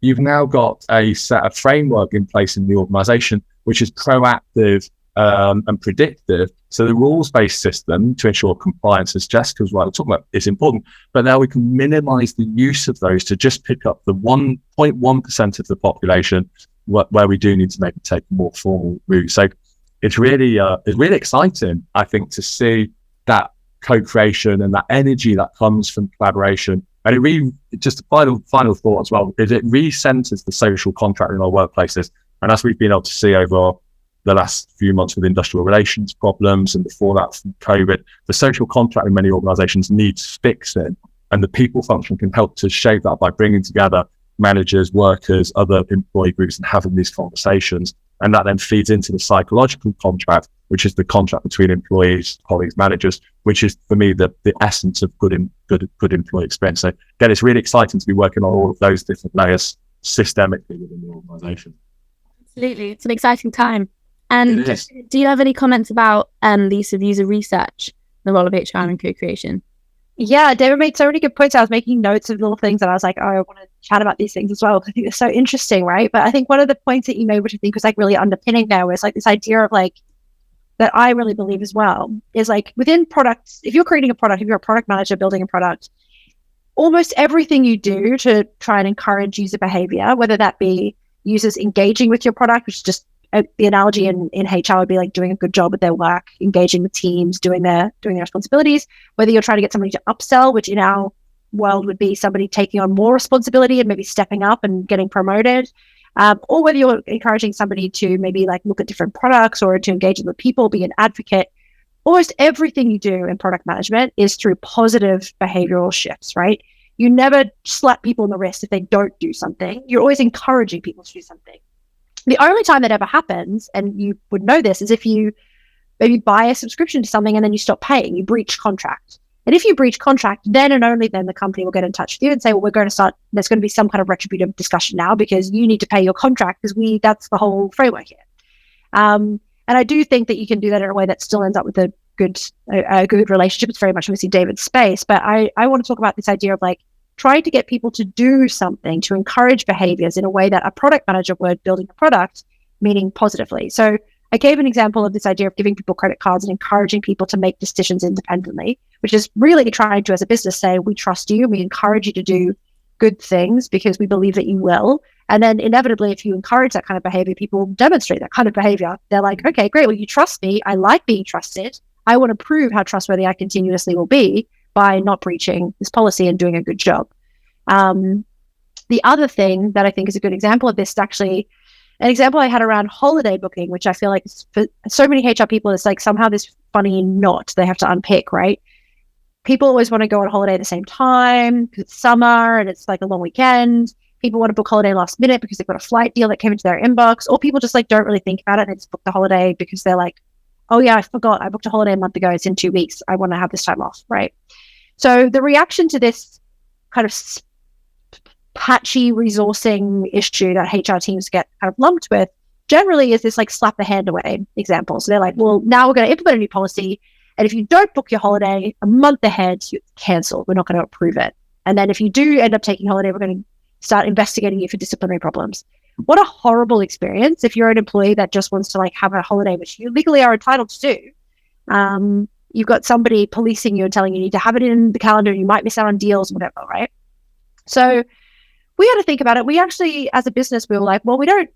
Speaker 3: you've now got a set of framework in place in the organisation, which is proactive and predictive. So the rules-based system to ensure compliance, as Jessica's right, we're talking about, is important. But now we can minimise the use of those to just pick up the 1.1% of the population where we do need to maybe take a more formal route. So it's really exciting, I think, to see that co-creation and that energy that comes from collaboration. And it really, just a final thought as well, is it re-centres the social contract in our workplaces. And as we've been able to see over the last few months with industrial relations problems and before that from COVID, the social contract in many organisations needs fixing, and the people function can help to shape that by bringing together managers, workers, other employee groups and having these conversations. And that then feeds into the psychological contract, which is the contract between employees, colleagues, managers, which is for me the essence of good employee experience. So again, it's really exciting to be working on all of those different layers systemically within the organisation.
Speaker 1: Absolutely. It's an exciting time. And do you have any comments about the use of user research, the role of HR in co-creation?
Speaker 2: Yeah, David made so many good points. I was making notes of little things and I was like, I want to chat about these things as well. I think they're so interesting, right? But I think one of the points that you made, which I think was like really underpinning there, was like this idea of like, that I really believe as well, is like within products, if you're creating a product, if you're a product manager building a product, almost everything you do to try and encourage user behavior, whether that be users engaging with your product, which is just the analogy in HR would be like doing a good job at their work, engaging with teams, doing their responsibilities. Whether you're trying to get somebody to upsell, which in our world would be somebody taking on more responsibility and maybe stepping up and getting promoted, or whether you're encouraging somebody to maybe like look at different products or to engage with people, be an advocate. Almost everything you do in product management is through positive behavioral shifts, right? You never slap people on the wrist if they don't do something. You're always encouraging people to do something. The only time that ever happens, and you would know this, is if you maybe buy a subscription to something and then you stop paying, you breach contract. And if you breach contract, then and only then the company will get in touch with you and say, well, there's going to be some kind of retributive discussion now because you need to pay your contract because that's the whole framework here. And I do think that you can do that in a way that still ends up with a good relationship. It's very much obviously David's space, but I want to talk about this idea of like trying to get people to do something, to encourage behaviors in a way that a product manager would, building a product, meaning positively. So I gave an example of this idea of giving people credit cards and encouraging people to make decisions independently, which is really trying to, as a business, say, we trust you, we encourage you to do good things because we believe that you will. And then inevitably, if you encourage that kind of behavior, people will demonstrate that kind of behavior. They're like, okay, great. Well, you trust me. I like being trusted. I want to prove how trustworthy I continuously will be by not breaching this policy and doing a good job. The other thing that I think is a good example of this is actually an example I had around holiday booking, which I feel like for so many HR people, it's like somehow this funny knot they have to unpick, right? People always want to go on holiday at the same time because it's summer and it's like a long weekend. People want to book holiday last minute because they've got a flight deal that came into their inbox, or people just like don't really think about it and they just book the holiday because they're like, oh yeah, I forgot. I booked a holiday a month ago. It's in 2 weeks. I want to have this time off, right? So the reaction to this kind of patchy resourcing issue that HR teams get kind of lumped with generally is this like slap the hand away example. So they're like, well, now we're going to implement a new policy. And if you don't book your holiday a month ahead, you cancel. We're not going to approve it. And then if you do end up taking holiday, we're going to start investigating you for disciplinary problems. What a horrible experience if you're an employee that just wants to like have a holiday, which you legally are entitled to do. You've got somebody policing you and telling you need to have it in the calendar. You might miss out on deals, whatever, right? So we had to think about it. We actually, as a business, we were like, well, we don't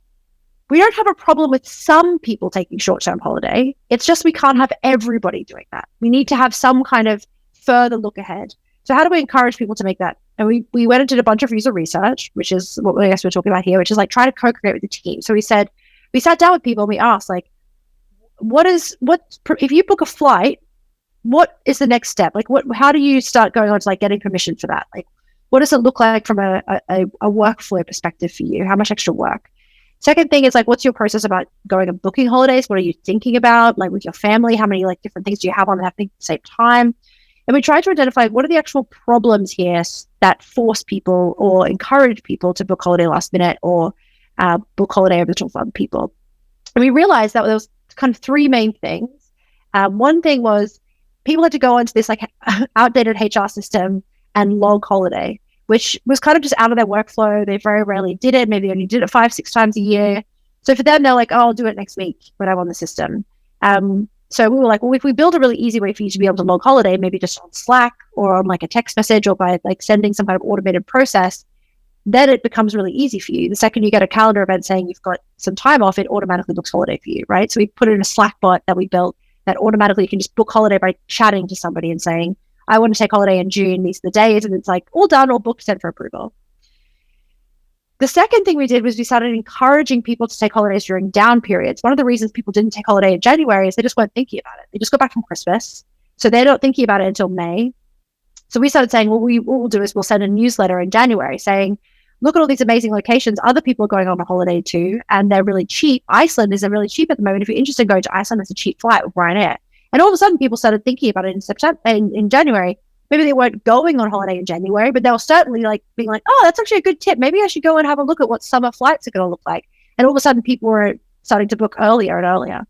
Speaker 2: have a problem with some people taking short-term holiday. It's just we can't have everybody doing that. We need to have some kind of further look ahead. So how do we encourage people to make that? And we went and did a bunch of user research, which is what I guess we're talking about here, which is like trying to co-create with the team. So we sat down with people and we asked, like, if you book a flight, what is the next step? Like, how do you start going on to like getting permission for that? Like, what does it look like from a workflow perspective for you? How much extra work? Second thing is like, what's your process about going and booking holidays? What are you thinking about, like with your family? How many like different things do you have on happening at the same time? And we tried to identify what are the actual problems here that force people or encourage people to book holiday last minute or book holiday over the top of other people. And we realized that there was kind of three main things. One thing was people had to go onto this like outdated HR system and log holiday, which was kind of just out of their workflow. They very rarely did it. Maybe they only did it 5-6 times a year. So for them, they're like, oh, I'll do it next week when I'm on the system. So we were like, well, if we build a really easy way for you to be able to log holiday, maybe just on Slack or on like a text message or by like sending some kind of automated process, then it becomes really easy for you. The second you get a calendar event saying you've got some time off, it automatically books holiday for you, right? So we put it in a Slack bot that we built that automatically you can just book holiday by chatting to somebody and saying, I want to take holiday in June, these are the days, and it's like all done, all booked, sent for approval. The second thing we did was we started encouraging people to take holidays during down periods. One of the reasons people didn't take holiday in January is they just weren't thinking about it. They just got back from Christmas, so they're not thinking about it until May. So we started saying, well, what we'll do is we'll send a newsletter in January saying, look at all these amazing locations other people are going on a holiday to, and they're really cheap. Iceland is really cheap at the moment. If you're interested in going to Iceland, it's a cheap flight with Ryanair. And all of a sudden, people started thinking about it in September, in January. Maybe they weren't going on holiday in January, but they were certainly like being like, oh, that's actually a good tip. Maybe I should go and have a look at what summer flights are going to look like. And all of a sudden, people were starting to book earlier and earlier.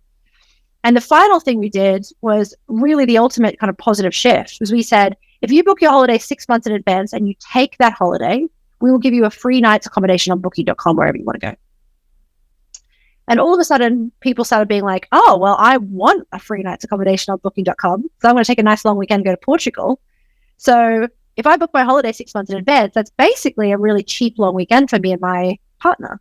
Speaker 2: And the final thing we did was really the ultimate kind of positive shift, was we said, if you book your holiday 6 months in advance and you take that holiday, we will give you a free night's accommodation on booking.com, wherever you want to go. And all of a sudden, people started being like, oh, well, I want a free night's accommodation on booking.com. So I'm going to take a nice long weekend and go to Portugal. So if I book my holiday 6 months in advance, that's basically a really cheap long weekend for me and my partner.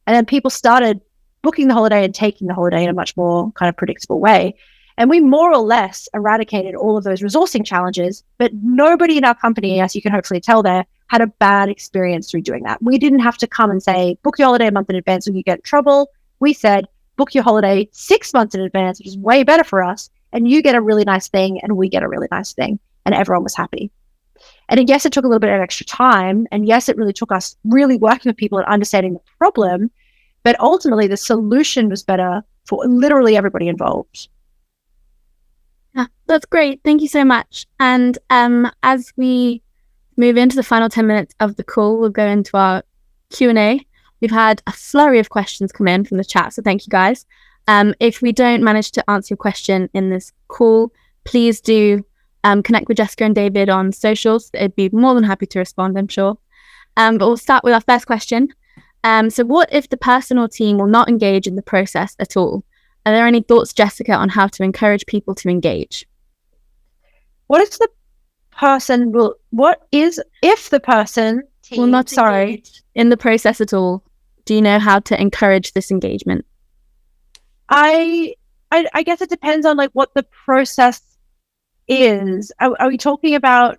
Speaker 2: And then people started booking the holiday and taking the holiday in a much more kind of predictable way. And we more or less eradicated all of those resourcing challenges, but nobody in our company, as you can hopefully tell there, had a bad experience through doing that. We didn't have to come and say, book your holiday a month in advance or you get in trouble. We said, book your holiday 6 months in advance, which is way better for us. And you get a really nice thing and we get a really nice thing. And everyone was happy. And yes, it took a little bit of extra time. And yes, it really took us really working with people and understanding the problem. But ultimately, the solution was better for literally everybody involved.
Speaker 1: Yeah, that's great. Thank you so much. And as we move into the final 10 minutes of the call, we'll go into our Q&A. We've had a flurry of questions come in from the chat, so thank you guys. If we don't manage to answer your question in this call, please do connect with Jessica and David on socials. They'd be more than happy to respond, I'm sure. But we'll start with our first question. So what if the person or team will not engage in the process at all? Are there any thoughts, Jessica, on how to encourage people to engage?
Speaker 2: If the person
Speaker 1: will not engage in the process at all? Do you know how to encourage this engagement?
Speaker 2: I guess it depends on like what the process is. Are we talking about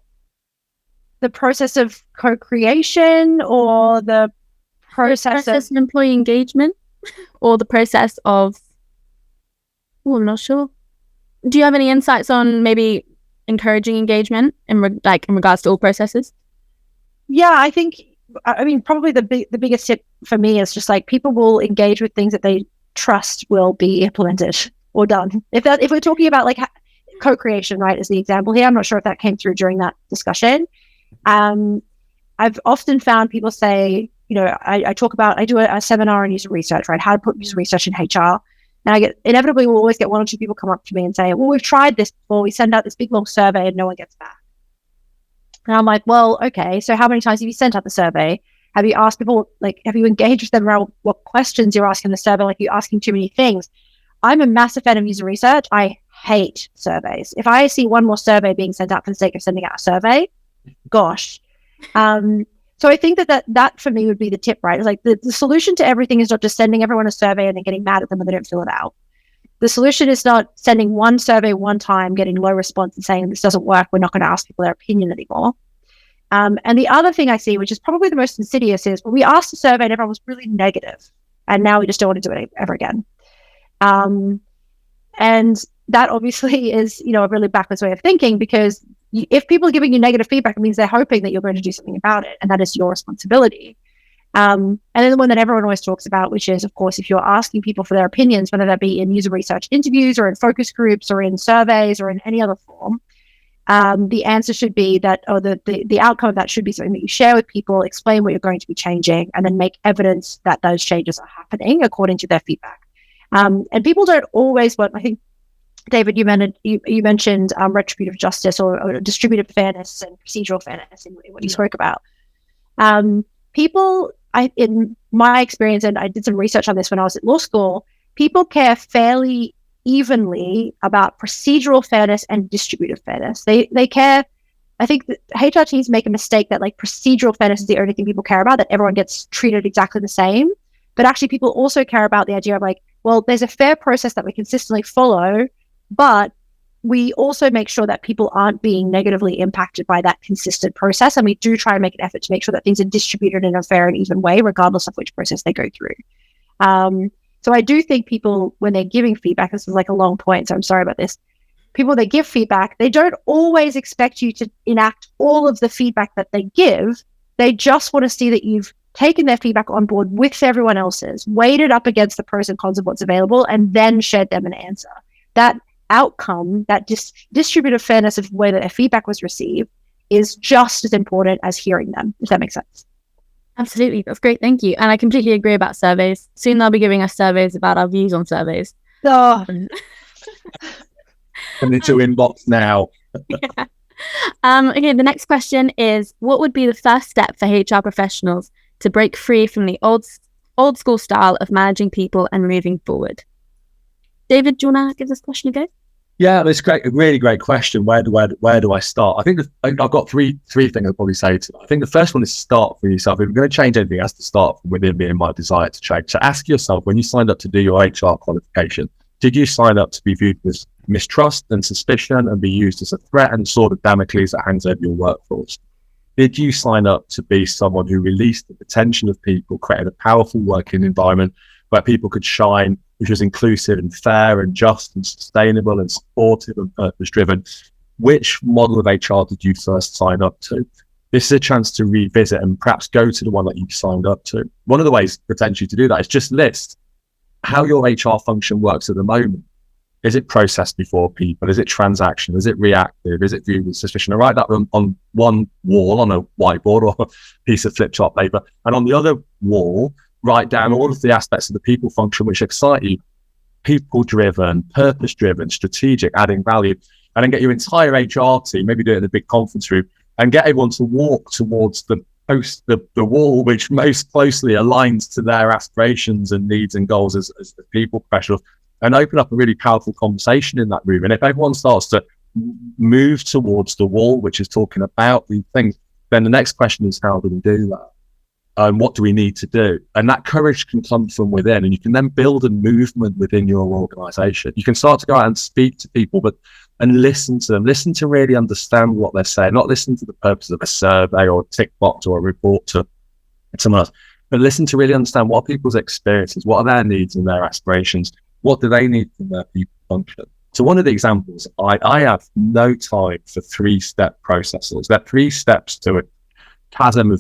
Speaker 2: the process of co-creation or the process
Speaker 1: of employee engagement, or the process of? Oh, I'm not sure. Do you have any insights on maybe encouraging engagement in regards to all processes?
Speaker 2: Yeah, I mean, probably the biggest tip for me is just like people will engage with things that they trust will be implemented or done. If we're talking about like co-creation, right, as the example here, I'm not sure if that came through during that discussion. I've often found people say, you know, I do a seminar on user research, right? How to put user research in HR. And inevitably will always get one or two people come up to me and say, well, we've tried this before. We send out this big long survey and no one gets back. And I'm like, well, okay, so how many times have you sent out the survey? Have you asked people, like, have you engaged with them around what questions you're asking the survey? Like, you're asking too many things. I'm a massive fan of user research. I hate surveys. If I see one more survey being sent out for the sake of sending out a survey, gosh. So I think that for me would be the tip, right? It's like the solution to everything is not just sending everyone a survey and then getting mad at them when they don't fill it out. The solution is not sending one survey one time, getting low response and saying this doesn't work, we're not going to ask people their opinion anymore. And the other thing I see, which is probably the most insidious, is when we asked the survey and everyone was really negative, and now we just don't want to do it ever again. And that obviously is, you know, a really backwards way of thinking, because if people are giving you negative feedback, it means they're hoping that you're going to do something about it, and that is your responsibility. And then the one that everyone always talks about, which is, of course, if you're asking people for their opinions, whether that be in user research interviews or in focus groups or in surveys or in any other form, the answer should be that, or the outcome of that should be something that you share with people, explain what you're going to be changing, and then make evidence that those changes are happening according to their feedback. And people don't always want, I think, David, you mentioned retributive justice or distributive fairness and procedural fairness in what you spoke about. People, in my experience, and I did some research on this when I was at law school, people care fairly evenly about procedural fairness and distributive fairness. They care. I think that HR teams make a mistake that like procedural fairness is the only thing people care about, that everyone gets treated exactly the same. But actually, people also care about the idea of like, well, there's a fair process that we consistently follow, but we also make sure that people aren't being negatively impacted by that consistent process. And we do try and make an effort to make sure that things are distributed in a fair and even way, regardless of which process they go through. So I do think people, when they're giving feedback, this is like a long point, so I'm sorry about this. People that give feedback, they don't always expect you to enact all of the feedback that they give. They just want to see that you've taken their feedback on board with everyone else's, weighed it up against the pros and cons of what's available, and then shared them an answer. That outcome, that distributive fairness of the way that their feedback was received, is just as important as hearing them, if that makes sense.
Speaker 1: Absolutely. That's great. Thank you. And I completely agree about surveys. Soon they'll be giving us surveys about our views on surveys.
Speaker 2: Oh.
Speaker 3: And it's your inbox now.
Speaker 1: Yeah. Okay, the next question is, what would be the first step for HR professionals to break free from the old school style of managing people and moving forward? David, do you want to give this question a go?
Speaker 3: Yeah, it's great. A really great question. Where do I start? I think I've got three things I'll probably say to that. I think the first one is start for yourself. If you're going to change anything, it has to start from within me and my desire to change. So ask yourself, when you signed up to do your HR qualification, did you sign up to be viewed with mistrust and suspicion and be used as a threat and sword of Damocles that hangs over your workforce? Did you sign up to be someone who released the potential of people, created a powerful working environment where people could shine, which was inclusive and fair and just and sustainable and supportive and purpose-driven? Which model of HR did you first sign up to? This is a chance to revisit and perhaps go to the one that you signed up to. One of the ways potentially to do that is just list how your HR function works at the moment. Is it processed before people? Is it transactional? Is it reactive? Is it viewed with suspicion? I write that on one wall on a whiteboard or a piece of flip chart paper. And on the other wall, write down all of the aspects of the people function which excite you. People-driven, purpose-driven, strategic, adding value. And then get your entire HR team, maybe do it in a big conference room, and get everyone to walk towards the wall which most closely aligns to their aspirations and needs and goals as people professionals, and open up a really powerful conversation in that room. And if everyone starts to move towards the wall, which is talking about these things, then the next question is, how do we do that? And what do we need to do? And that courage can come from within, and you can then build a movement within your organization. You can start to go out and speak to people, and listen to them, listen to really understand what they're saying, not listen to the purpose of a survey or a tick box or a report to someone else, but listen to really understand what people's experiences, what are their needs and their aspirations, what do they need from their people function. So one of the examples, I have no time for 3-step processes. There are 3 steps to a chasm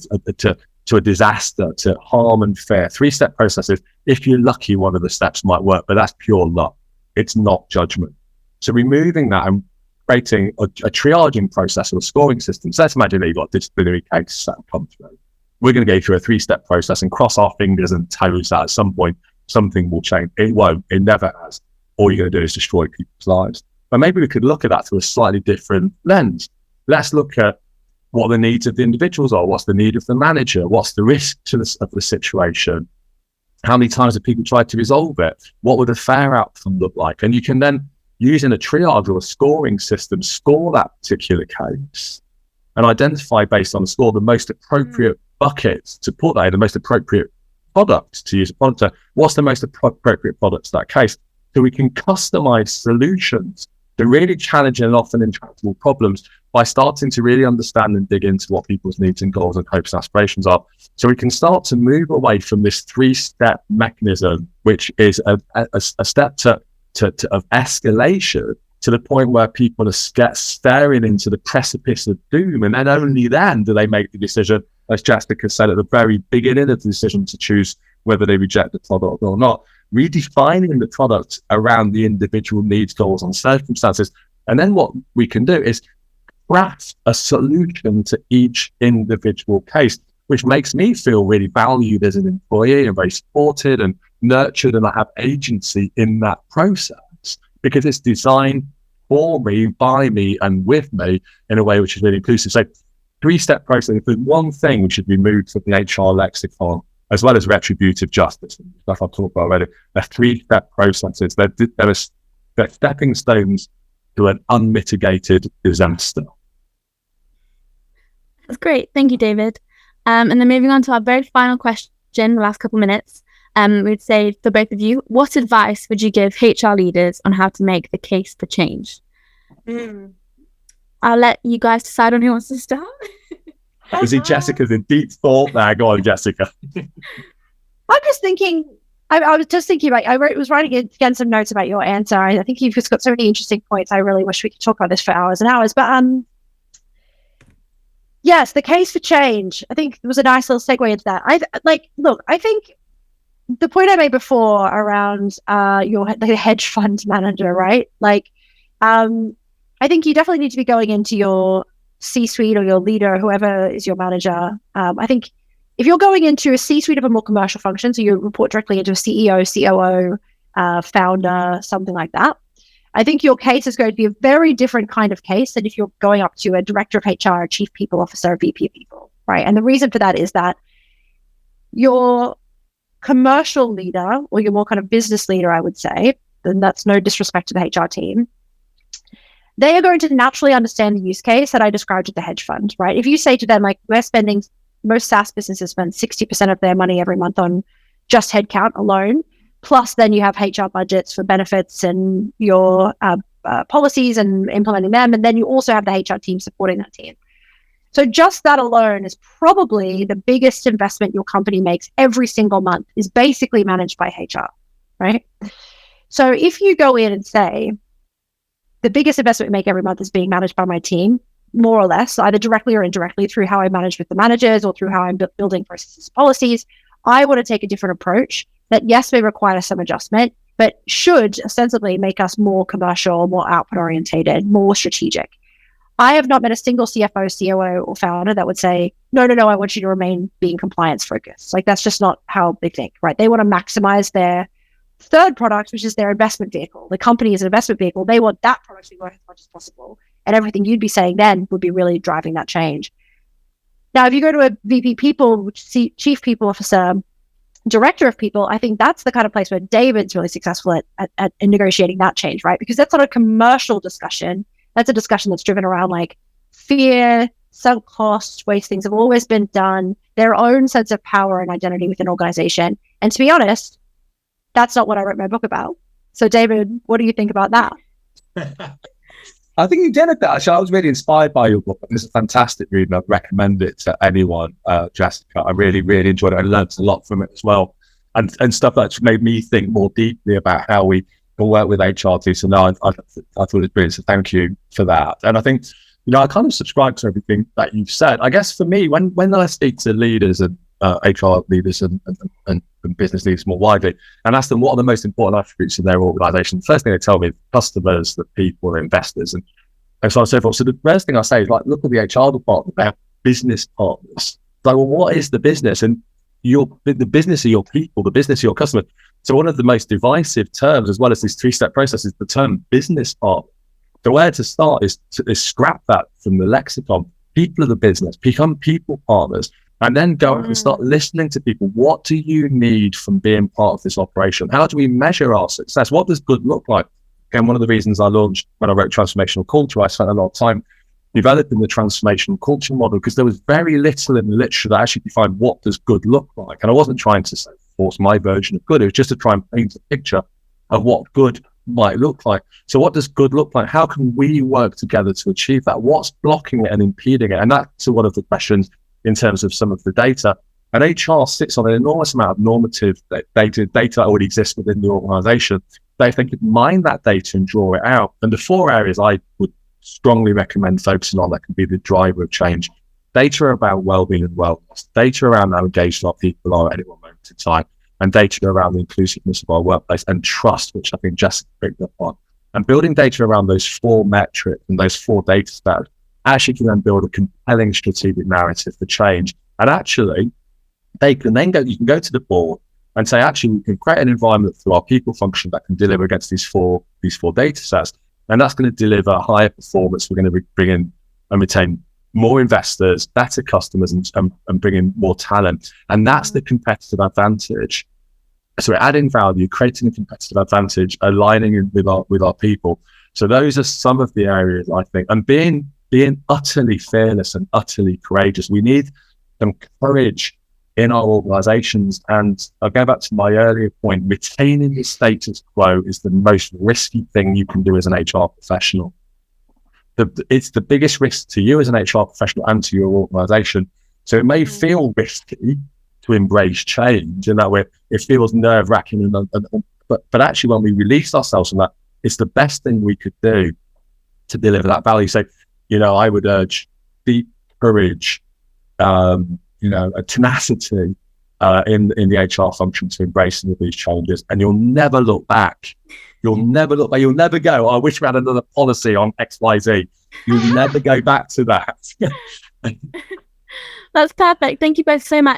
Speaker 3: to a disaster, to harm and fear. 3-step processes. If you're lucky, one of the steps might work, but that's pure luck. It's not judgment. So removing that and creating a triaging process or a scoring system. So let's imagine that you've got a disciplinary case that come through. We're going to go through a 3-step process and cross our fingers and toes that at some point something will change. It won't. It never has. All you're going to do is destroy people's lives. But maybe we could look at that through a slightly different lens. Let's look at what the needs of the individuals are. What's the need of the manager? What's the risk of the situation? How many times have people tried to resolve it? What would a fair outcome look like? And you can then, using a triage or a scoring system, score that particular case and identify based on the score the most appropriate buckets to put that in, the most appropriate product to use a product. So what's the most appropriate product to that case? So we can customize solutions to really challenging and often intractable problems by starting to really understand and dig into what people's needs and goals and hopes and aspirations are. So we can start to move away from this 3-step mechanism, which is a step of escalation, to the point where people get staring into the precipice of doom. And then only then do they make the decision, as Jessica said at the very beginning of the decision, to choose whether they reject the product or not. Redefining the product around the individual needs, goals and circumstances. And then what we can do is craft a solution to each individual case, which makes me feel really valued as an employee and very supported and nurtured, and I have agency in that process because it's designed for me, by me and with me in a way which is really inclusive. So 3-step process, if there's one thing which should be moved from the HR lexicon, as well as retributive justice and stuff I've talked about already, they're 3-step processes. They're stepping stones to an unmitigated disaster.
Speaker 1: That's great. Thank you, David. And then moving on to our very final question, the last couple minutes, we'd say for both of you, what advice would you give HR leaders on how to make the case for change? I'll let you guys decide on who wants to start.
Speaker 3: I see Jessica's in deep thought there. Go on, Jessica.
Speaker 2: I'm just thinking, I was just thinking about, was writing again some notes about your answer. I think you've just got so many interesting points. I really wish we could talk about this for hours and hours. But yes, the case for change, I think it was a nice little segue into that. I think the point I made before around the hedge fund manager, right? I think you definitely need to be going into your C-suite or your leader, whoever is your manager. I think if you're going into a C-suite of a more commercial function, so you report directly into a CEO, COO, founder, something like that, I think your case is going to be a very different kind of case than if you're going up to a director of HR, a chief people officer, a VP of people, right? And the reason for that is that your commercial leader, or your more kind of business leader, I would say, and that's no disrespect to the HR team, they are going to naturally understand the use case that I described at the hedge fund, right? If you say to them, like, most SaaS businesses spend 60% of their money every month on just headcount alone, plus then you have HR budgets for benefits and your policies and implementing them, and then you also have the HR team supporting that team. So just that alone is probably the biggest investment your company makes every single month, is basically managed by HR, right? So if you go in and say, the biggest investment we make every month is being managed by my team, more or less, either directly or indirectly through how I manage with the managers or through how I'm building processes and policies, I want to take a different approach that, yes, may require some adjustment, but should ostensibly make us more commercial, more output orientated, more strategic. I have not met a single CFO, COO, or founder that would say, no, I want you to remain being compliance focused. Like, that's just not how they think, right? They want to maximize their third product, which is their investment vehicle. The company is an investment vehicle. They want that product to be worth as much as possible. And everything you'd be saying then would be really driving that change. Now, if you go to a VP people, chief people officer, director of people, I think that's the kind of place where David's really successful at negotiating that change, right? Because that's not a commercial discussion. That's a discussion that's driven around like fear, sunk costs, ways things have always been done, their own sense of power and identity within an organization. And to be honest, that's not what I wrote my book about. So David, what do you think about that?
Speaker 3: I think you did it. Actually, I was really inspired by your book. It's a fantastic read, and I'd recommend it to anyone, Jessica. I really, really enjoyed it. I learned a lot from it as well, and stuff that's made me think more deeply about how we can work with HR too. So no, I thought it was brilliant. So thank you for that. And I think, I kind of subscribe to everything that you've said. I guess for me, when I speak to leaders and HR leaders and business leaders more widely, and ask them what are the most important attributes in their organization, the first thing they tell me is customers, the people, the investors, and so on and so forth. So the first thing I say is, like, look at the HR department, they have business partners. Like, well, what is the business? And the business of your people, the business of your customers. So one of the most divisive terms, as well as this three-step process, is the term business partner. So where to start is scrap that from the lexicon. People of the business, become people partners. And then go and start listening to people. What do you need from being part of this operation? How do we measure our success? What does good look like? Again, one of the reasons I launched, when I wrote Transformational Culture, I spent a lot of time developing the transformational culture model, because there was very little in the literature that actually defined what does good look like. And I wasn't trying to force my version of good. It was just to try and paint a picture of what good might look like. So what does good look like? How can we work together to achieve that? What's blocking it and impeding it? And that's one of the questions in terms of some of the data. And HR sits on an enormous amount of normative data that already exists within the organization. They could mine that data and draw it out. And the four areas I would strongly recommend focusing on that can be the driver of change: data about well-being and wellness, data around how engaged our people are at any one moment in time, and data around the inclusiveness of our workplace, and trust, which I think Jessica picked up on. And building data around those four metrics and those four data sets actually can then build a compelling strategic narrative for change. And actually, you can go to the board and say, actually, we can create an environment through our people function that can deliver against these four data sets. And that's going to deliver higher performance. We're going to bring in and retain more investors, better customers, and bring in more talent. And that's the competitive advantage. So we're adding value, creating a competitive advantage, aligning with our people. So those are some of the areas, I think, and being utterly fearless and utterly courageous. We need some courage in our organizations. And I'll go back to my earlier point: retaining the status quo is the most risky thing you can do as an HR professional. It's the biggest risk to you as an HR professional and to your organization. So it may feel risky to embrace change, in that way it feels nerve-wracking, but actually, when we release ourselves from that, it's the best thing we could do to deliver that value. So, I would urge deep courage, a tenacity in the HR function to embrace some of these changes, and you'll never look back. You'll never go, I wish we had another policy on XYZ. You'll never go back to that.
Speaker 1: That's perfect. Thank you both so much.